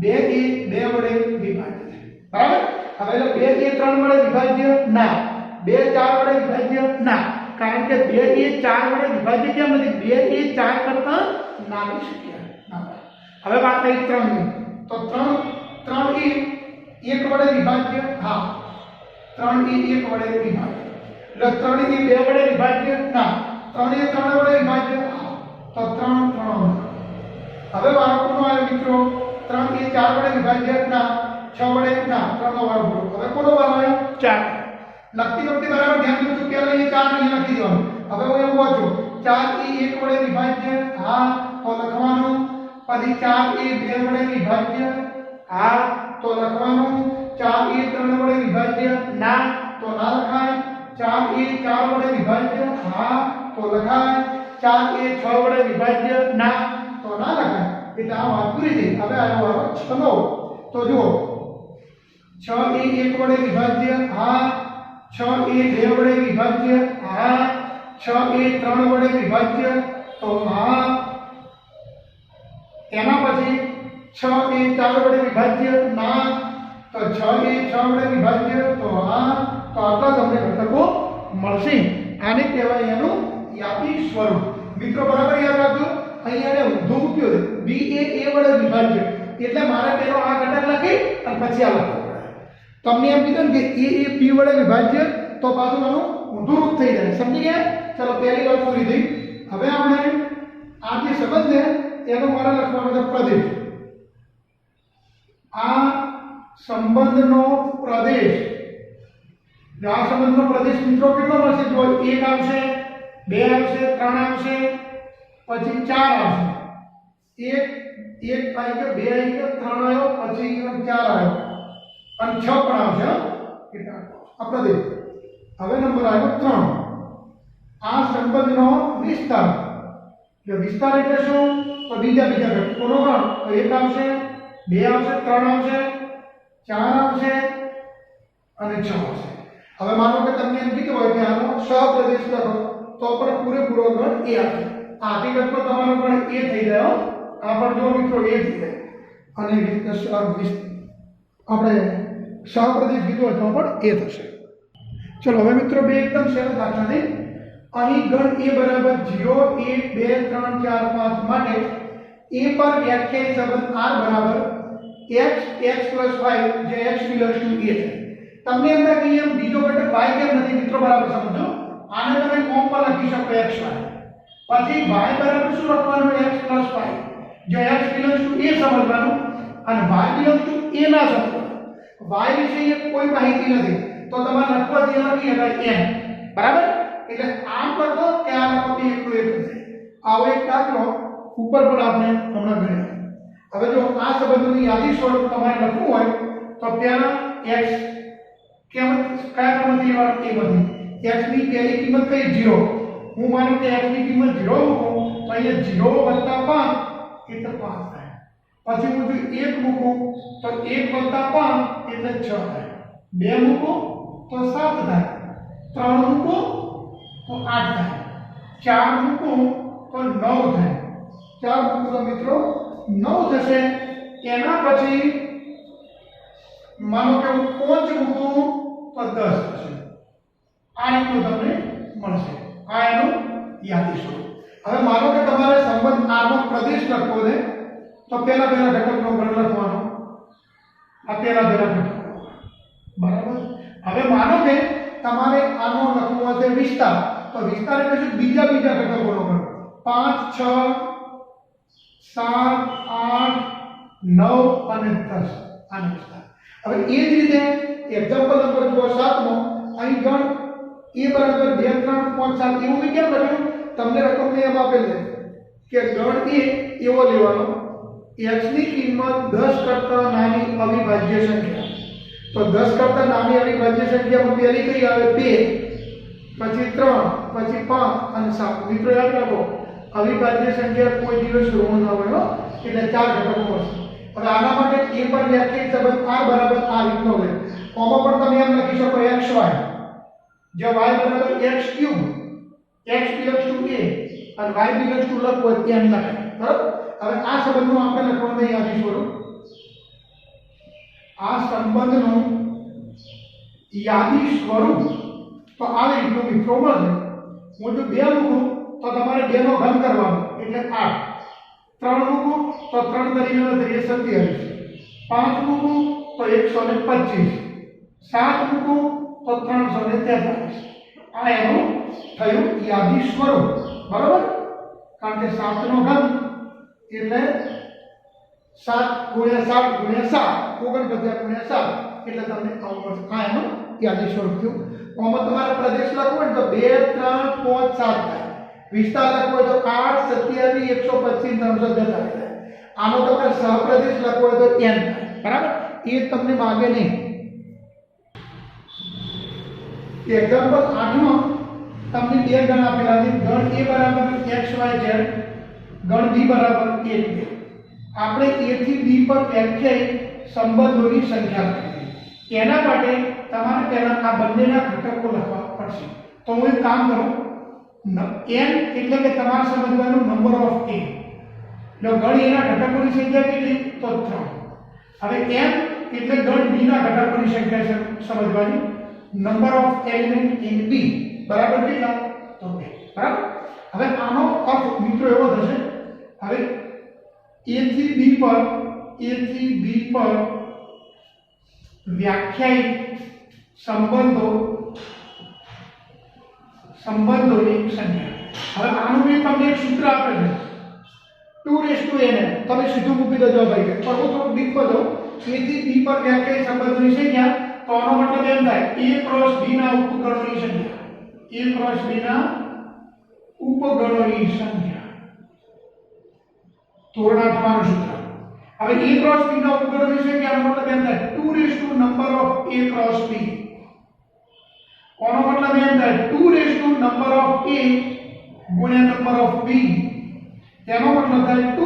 2 એ 2 વડે વિભાજ્ય છે. બરાબર. હવે 2 એ 3 વડે વિભાજ્ય? ના. 2 4 વડે વિભાજ્ય? ના. કારણ કે 2 એ 4 વડે વિભાજ્ય કેમ નથી? 2 એ 4 કરતા નાની સંખ્યા. હવે વાત થઈ 3 ની. તો 3 એ 1 વડે વિભાજ્ય? હા, 3 એ 1 વડે વિભાજ્ય. એટલે 3 એ 2 વડે વિભાજ્ય? ના. 3 એ 3 વડે વિભાજ્ય? હા, તો 3 3. હવે વારો કોનો આવ્યો મિત્રો? 3 એ 4 વડે વિભાજ્ય? ના. 6 વડે? ના. 3 નો વારો પૂરો. હવે કોનો વારો આવ્યો? 4. લખતી વખતે બરાબર ધ્યાન દોજો કે અહીં 4 અહીં લખી દેવાનું. હવે હું એમ કહું છું 4 એ 1 વડે વિભાજ્ય? હા, તો લખવાનું. પછી 4 એ 2 વડે વિભાજ્ય? હા, તો લખવાનું. 4 એ 3 વડે વિભાજ્ય? ના, તો ના લખાય. 4 એ 4 વડે વિભાજ્ય? હા, તો લખાય. 4 એ 6 વડે વિભાજ્ય? ના, તો ના લખાય. એટલે આ વાત પૂરી થઈ. હવે આવ્યો વારો 6 નો. તો જુઓ 6 એ 1 વડે વિભાજ્ય? હા. 6 એ 2 વડે વિભાજ્ય? હા. 6 એ 3 વડે વિભાજ્ય? તો હા. એના પછી 6 એ 4 વડે વિભાજ્ય? ના. તો 6 એ 6 વડે વિભાજ્ય? તો હા. તો આટલા તમને ઘટકો મળશે. આને કહેવાય એનું યાદી સ્વરૂપ. મિત્રો બરાબર યાદ રાખજો. અહીંયા એને ઊંધું મૂક્યું છે. b એ a વડે વિભાજ્ય, એટલે મારે પેલો આ ઘટક લખી અને પછી આ લખવું પડે. તમને એમ કીધું ને કે a એ b વડે વિભાજ્ય, તો પાછું આનું ઊંધું રૂપ થઈ જાય. સમજી ગયા? ચલો પહેલી વાત પૂરી થઈ. હવે આપણે આ જે સંબંધ છે એનો મારે લખવાનો છે પ્રદેશ. આ સંબંધનો પ્રદેશ, આ સંબંધનો પ્રદેશ મિત્રો કેટલો મળશે? જો 1 આવશે, 2 આવશે, 3 આવશે, પછી 4 આવશે. 1 આવી ગયો, 2 આવી ગયો, 3 આવ્યો, પછી 4 આવ્યો અને 6 પણ આવશે. કેટલા આ પ્રદેશ. હવે નંબર આવ્યો 3. આ સંબંધનો વિસ્તાર. જો વિસ્તાર એટલે શું? તો બીજા ઘટકોનો ગણ. તો 1 આવશે, 2 આવશે, 3 આવશે, 4 આવશે અને 6 આવશે. હવે માનો કે તમને એમ કીધું હોય કે આનો સહપ્રદેશ લખો તો પણ પૂરેપૂરો ગણ એ આવશે. આ હકીકતમાં તમારો ગણ એ થઈ જાય. આ પણ જો મિત્રો એ થઈ જાય અને આપણે સહપ્રદેશ કીધું હોય તો પણ એ થશે. ચલો હવે મિત્રો બે એકદમ સરળ દાખલા છે. અહીં ગણ a બરાબર 0 1 2 3 4 5 માટે a પર વ્યાખ્યાયિત સંબંધ r બરાબર x x + y જે x = a છે. તમને એમ લાગે કે બીજો ઘટક y કેમ નથી મિત્રો? બરાબર સમજો. આને તમે કોમ પર લખી શકો xy. પછી y બરાબર શું લખવાનું? x + y જે x = a સમજવાનું અને y = a ના સમજવાનું. y વિશે કોઈ માહિતી નથી તો તમારે લખવા જે લખી શકાય n. બરાબર? એટલે આમ લખો કે આ લખો બે એકલું એક થશે. આવો એક દાખલો ઉપર પણ આપણે હમણાં ગણ્યો. હવે જો આ સંબંધોની યાદી સ્વરૂપ તમારે લખવું હોય તો પહેલા x કયા ક્રમથી લેવાનું? a માંથી. x ની પહેલી કિંમત કઈ? 0. હું માનું કે x ની કિંમત 0 મૂકું તો અહીંયા 0 + 5 એટલે 5 થાય. પછી હું જો 1 મૂકું તો 1 + 5 એટલે 6 થાય. 2 મૂકું તો 7 થાય. 3 મૂકું તો 8 થાય. 4 મૂકું તો 9 થાય. 4 મૂકું તો મિત્રો 9 થશે. એના પછી માનો કે હું 5 મૂકું તો 10 થશે. આ રીતનું તમને મળશે. આ એનું યાદી સ્વરૂપ. હવે માનો કે તમારે સંબંધ r નો પ્રદેશ લખવો છે તો પહેલા ઘટકનો ગણ લખવાનો. આ પહેલા ઘટક. બરાબર? હવે માનો કે તમારે આનો લખવો છે વિસ્તાર તો વિસ્તાર એટલે શું? બીજા ઘટકોનો ગણ. 5 6 7 8 9 અને 10 આનો વિસ્તાર. હવે એ જ રીતે એક્ઝામ્પલ નંબર જો 7 મો અહીં ગણ a બરાબર 2 3 5 7 એવું મેં કેમ લખ્યું? તમને રકમ એમ આપેલ છે કે ગણ a એવો લેવાનો x ની કિંમત 10 કરતા નાની અવિભાજ્ય સંખ્યા. તો 10 કરતા નાની અવિભાજ્ય સંખ્યામાં પહેલી કઈ આવે? 2, પછી 3, પછી 5 અને 7. મિત્રો યાદ રાખો અવિભાજ્ય સંખ્યા કોઈ દિવસ ઋણ ન હોય એટલે 4 ઘટકો મળશે. હવે આના માટે a પર વ્યાખ્યાયિત સંબંધ r બરાબર આ રીતનો લે. આમાં પણ તમે એમ લખી શકો xy જે y બરાબર x3 x = a અને y = લખવો ત્યાં લખાય. બરાબર? હવે આ સંબંધનું આપણે લખવાનું યાદી સ્વરૂપ. આ સંબંધનું યાદી સ્વરૂપ તો આવી રીતનું મિત્રો મળશે. હું જો 2 મૂકું તો તમારે 2 નો ઘન કરવાનો એટલે 8. 3 મૂકું તો 3 તરીકે 27. 5 મૂકું તો 125. 7 મૂકું તો 343. આ એનું થયું યાદી સ્વરૂપ. બરાબર? કારણ કે 7 નો ઘન એટલે 7 × 7 × 7 49 × 7 એટલે તમને આ એનું યાદી સ્વરૂપ થયું. આમાં તમારે પ્રદેશ લખવો હોય તો 2 3 5 7 થાય. વિસ્તાર લખવો હોય તો 8 27 125 343. આનો તમારે સહપ્રદેશ લખવો હોય તો n થાય. બરાબર? એ તમને માગે નહીં. એક્ઝામ્પલ 8 માં તમને બે ગણ આપેલા છે. ગણ a બરાબર x y z, ગણ b બરાબર 1 2. આપણે a થી b પર વ્યાખ્યાયિત સંબંધોની સંખ્યા લખી. એના માટે તમારે પહેલા આ બંનેના ઘટકો લખવા પડશે. તો હું એક કામ કરું n એટલે કે તમારે સમજવાનું નંબર ઓફ a. જો ગણ a ના ઘટકોની સંખ્યા કેટલી? તો 3. હવે m એટલે ગણ b ના ઘટકોની સંખ્યા સમજવાની. Number of element in b બરાબર કેટલા? તો 2. બરાબર? હવે આનો અર્થ મિત્રો એવો થશે. હવે a થી b પર વ્યાખ્યાયિત સંબંધોની સંખ્યા. હવે આનું મેં તમને એક સૂત્ર આપેલ છે 2n. તમે સીધું મૂકી દેજો ભાઈ. પણ હું થોડું ડીપ પર જાઉં. a થી b પર વ્યાખ્યાયિત સંબંધોની સંખ્યા તો આનો મતલબ એમ થાય a ક્રોસ b ના ઉપગણોની સંખ્યા. a ક્રોસ b ના ઉપગણોની સંખ્યા. ધોરણ 8 માનું સૂત્ર. હવે a ક્રોસ b ના ઉપગણોની સંખ્યાનો મતલબ એમ થાય 2 number of a cross b. કોનો મતલબ એમ થાય 2 નંબર ઓફ a ગુણ્યા નંબર ઓફ b. તેનો મતલબ થાય 2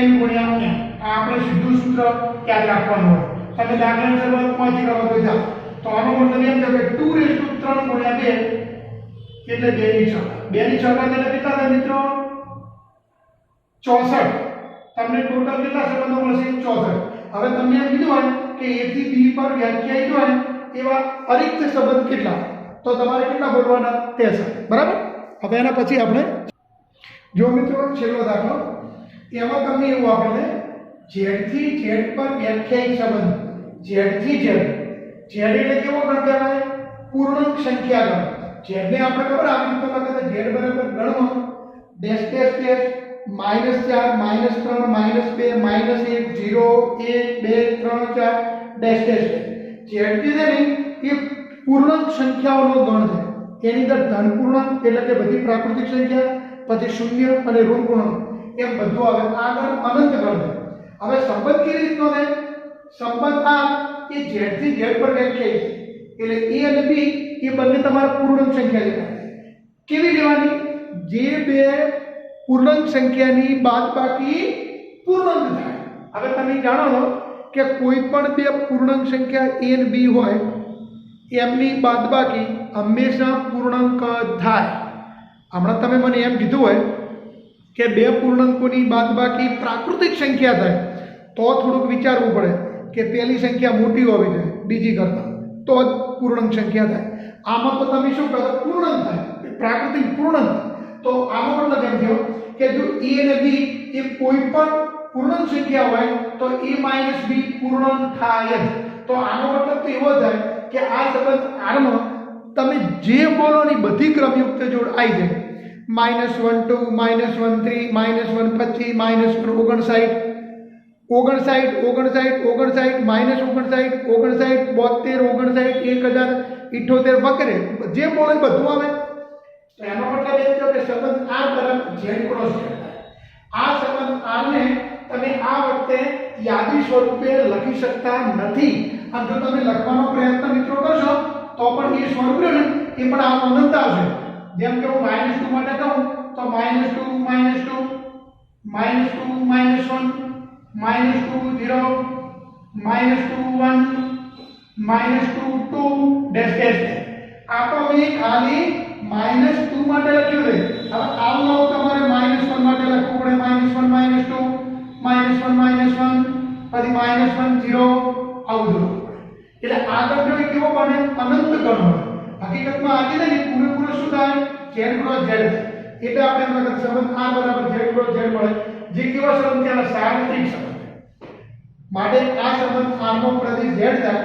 n ગુણ્યા n. આ આપણે સીધું સૂત્ર યાદ રાખવાનું હોય. તમે દાખલાની શરૂઆતમાંથી કરો તો જાઓ. તો આનો મતલબ એમ છે કે 2 ગુણ્યા 2 એટલે 2 ની 6. 2 ની 6 એટલે કેટલા થાય મિત્રો? 64. તમને ટોટલ કેટલા સંબંધો મળશે? 64. હવે તમને એમ કીધું હોય કે a થી b પર વ્યાખ્યાયિત હોય એવા અરિક્ત સંબંધ કેટલા, તો તમારે કેટલા બોલવાના તે છે. બરાબર. હવે એના પછી આપણે જો મિત્રો છેલ્લો દાખલો, એમાં તમને એવું આપેને z થી z પર વ્યાખ્યાયિત સંબંધ. z થી z, z એટલે કેવો ગણ કહેવાય? પૂર્ણાંક સંખ્યા ગણ. z ને આપણે ખબર આવી રીતે લખે છે z બરાબર ગણમાં dash dash dash -4 -3 -2 -1 0 1 2 3 4 dash dash. z છે ને એ પૂર્ણાંક સંખ્યાઓનો ગણ છે. એની અંદર ધન પૂર્ણાંક એટલે કે બધી પ્રાકૃતિક સંખ્યા, પછી શૂન્ય અને ઋણ પૂર્ણાંક એમ બધું આવે. આ ગણ અનંત ગણ છે. હવે સંબંધ કેવી રીતનો છે? સંબંધ આ એ z થી z પર વ્યાખ્યાયિત છે. એટલે a અને b એ બંને તમારા પૂર્ણાંક સંખ્યા લેવાના છે. કેવી લેવાની? જે બે પૂર્ણાંક સંખ્યાની બાદબાકી પૂર્ણાંક થાય. હવે તમે જાણો છો કે કોઈ પણ બે પૂર્ણાંક સંખ્યા a અને b હોય એમની બાદબાકી હંમેશા પૂર્ણાંક થાય. હમણાં તમે મને એમ કીધું હોય કે બે પૂર્ણાંકોની બાદબાકી પ્રાકૃતિક સંખ્યા થાય તો થોડુંક વિચારવું પડે કે પહેલી સંખ્યા મોટી હોવી જોઈએ બીજી કરતાં, તો જ પૂર્ણાંક સંખ્યા થાય. આમાં તો તમે શું કરો? પૂર્ણાંક થાય, પ્રાકૃતિક પૂર્ણાંક. તો આનો મતલબ એમ થયો કે જો a અને b એ કોઈ પણ પૂર્ણાંક સંખ્યા હોય તો a - b પૂર્ણાંક થાય જ. તો આનો મતલબ તો એવો થાય કે આ સંબંધ આરમાં તમે જે બોલો ની બધી ક્રમયુક્ત જોડ આવી જાય. -1 2 -1 3 -1 25 -1 59 59 59 59 -59 59 72 59 1078 વગેરે જે બોલે બધું આવે. તો એનો મતલબ એ થયો કે સંબંધ r બરાબર z ક્રોસ z. આ સંબંધ r ને તમે આ વખતે યાદી સ્વરૂપે લખી શકતા નથી. અને જો તમે લખવાનો પ્રયત્ન મિત્રો કરશો તો પણ એ સ્વરૂપ ને એ પણ આ અનંત આવશે. જેમ કે હું -2 માટે કહું તો -2 -2 -2 -1 -2 0 -2 1 -2 2 ડેશ ડેશ. આ તો મેં ખાલી -2 માટે લખ્યું છે. હવે આવું તમારે -1 માટે લખવું પડે. -1 -2 -1 -1 પછી -1 0 આવું લખવું પડે. એટલે આગળ જો એ કેવો બને? અનંત ગણ હોય. હકીકતમાં આજે ને પૂરેપૂરો શું થાય? z ક્રોસ z થાય. એટલે આપણે એમ લખીએ સંબંધ r બરાબર z ક્રોસ z મળે. જે કેવા સંબંધ કહેવાય? સાર્વત્રિક સંબંધ. માટે આ સંબંધ r નો પ્રદેશ z થાય,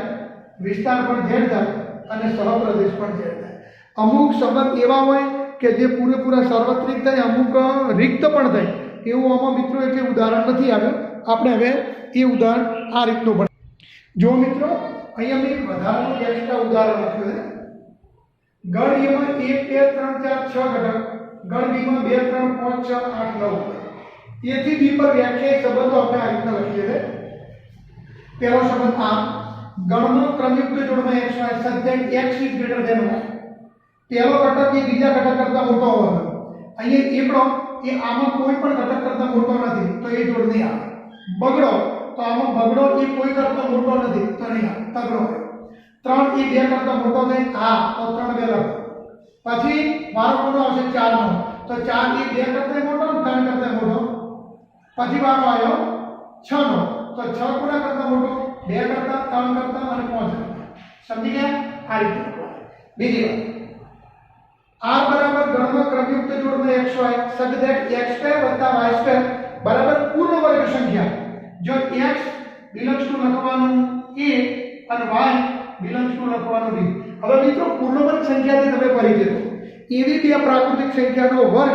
વિસ્તાર પણ z થાય અને સહપ્રદેશ પણ z થાય. અમુક સંબંધ એવા હોય કે જે પૂરેપૂરા સાર્વત્રિક થાય, અમુક રિક્ત પણ થાય. એવું આમાં મિત્રો એટલે ઉદાહરણ નથી આવ્યું. આપણે હવે એ ઉદાહરણ આ રીતનું ભણીએ. જો મિત્રો અહીંયા મેં એક વધારાનું એક્સ્ટ્રા ઉદાહરણ લખ્યું છે. ગણ એમાં 1 2 3 4 6 ઘટક, ગણ બીમાં 2 3 5 6 8 9. a થી b પર વ્યાખ્યાયિત સંબંધો આપણે આ રીતના લખીએ છીએ. પહેલો સંબંધ આ ગણનો ક્રમયુક્ત જોડમાં x y subject x is greater than y. પહેલો ઘટક એ બીજા ઘટક કરતા મોટો હોવો જોઈએ. અહીંયા એકડો એ આમાં કોઈ પણ ઘટક કરતા મોટો નથી તો એ જોડ નહીં આવે. બગડો તો આમાં બગડો એ કોઈ કરતા મોટો નથી તો નહીં આવે, તગડો. 3 એ 2 કરતા મોટો છે, હા તો 3 2 લખો. પછી વારો કોનો આવશે? 4 નો. તો 4 એ 2 કરતા મોટો ને 3 કરતા મોટો. પછી વારો આવ્યો 6 નો. તો 6 કોના કરતા મોટો? 2 કરતા, 3 કરતા અને 5 કરતા. સમજી ગયા? આ રીતે. બીજી વાત, r બરાબર ગણનો ક્રમયુક્ત જોડમાં x y subject x2 + y2 બરાબર પૂર્ણ વર્ગ સંખ્યા. જો x બિલોંગ્સ ટુ લખવાનું a અને y બિલોંગ્સ ટુ લખવાનું b. હવે મિત્રો પૂર્ણ વર્ગ સંખ્યાથી તમે પરિચિત છો. એવી બે પ્રાકૃતિક સંખ્યાનો વર્ગ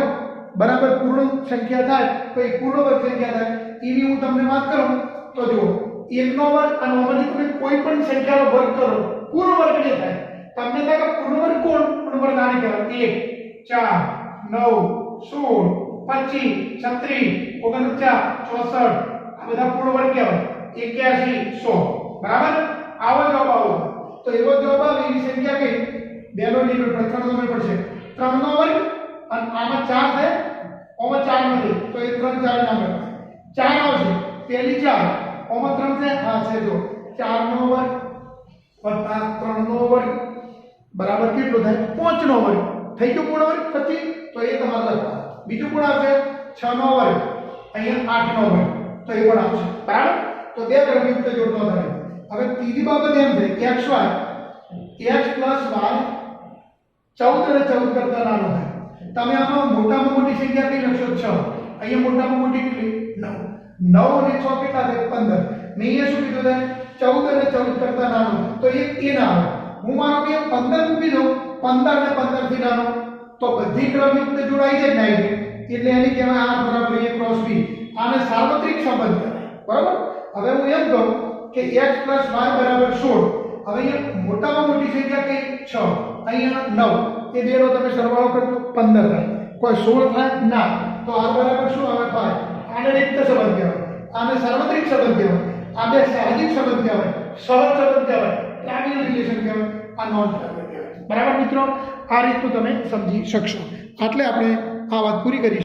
બરાબર પૂર્ણ સંખ્યા થાય તો એ પૂર્ણ વર્ગ સંખ્યા થાય. એવી હું તમને વાત કરું તો જુઓ, 1 નો વર્ગ અને આમાંથી તમે કોઈ પણ સંખ્યાનો વર્ગ કરો પૂર્ણ વર્ગ નહીં થાય. તમને કહે કે પૂર્ણ વર્ગ કોણ? પૂર્ણ વર્ગ આને કહેવાય. 1 4 9 16 25 36 49 64 આ બધા પૂર્ણ વર્ગ કહેવાય. 81 100 બરાબર. આવો જવાબ આવો. તો એવો જવાબ આવે એવી સંખ્યા કઈ? બેનો નિર્ણય પ્રથમ નંબર પડશે. 3 નો વર્ગ અને આમાં 4 છે, આમાં 4 નથી તો એ 3 4 ના મળે. 4 આવશે પહેલી 4 ઓમાં 3 છે હા છે જો 4 નો વર્ગ વત્તા 3 નો વર્ગ બરાબર કેટલો થાય 5 નો વર્ગ થઈ ગયો પૂર્ણ વર્ગ પછી તો એ તમારે લખવા બીજું કોણ આવશે 6 નો વર્ગ અહીંયા 8 નો વર્ગ તો એ પણ આવશે બરાબર તો બે ક્રમયુક્ત જોડનો થાય હવે ત્રીજી બાબત એમ છે કે xy x + y 14 અને 14 કરતા નાનો થાય તમે આમાં મોટામાં મોટી સંખ્યા કઈ લખશો 6 અહીંયા મોટામાં મોટી કેટલી 9 9 અને 6 કેટલા થાય 15 મેં અહીંયા શું કીધું થાય 14 અને 14 કરતા નાનો તો એ ના આવે હું માનો કે 15 મૂકી દઉં 15 અને 15 થી નાનો તો બધી ક્રમયુક્ત જોડાઈ જાય ને એટલે એની કહેવાય r બરાબર a ક્રોસ b આને સાર્વત્રિક સંબંધ કહેવાય બરાબર હવે હું એમ કહું કે x + y બરાબર 16 હવે અહીંયા મોટામાં મોટી સંખ્યા કઈ 6 અહીંયા 9 એ બેનો તમે સરવાળો કરજો 15 થાય કોઈ 16 થાય ના તો r બરાબર શું આવે 5 આને રીક્ત સંબંધ કહેવાય આને સાર્વત્રિક સંબંધ કહેવાય આ બે સાહજિક સંબંધ કહેવાય સહજ સંબંધ કહેવાય ટ્રાયંગલ રિલેશન કહેવાય આ નોન ટ્રાયંગલ કહેવાય બરાબર મિત્રો આ રીતનું તમે સમજી શકશો એટલે આપણે આ વાત પૂરી કરી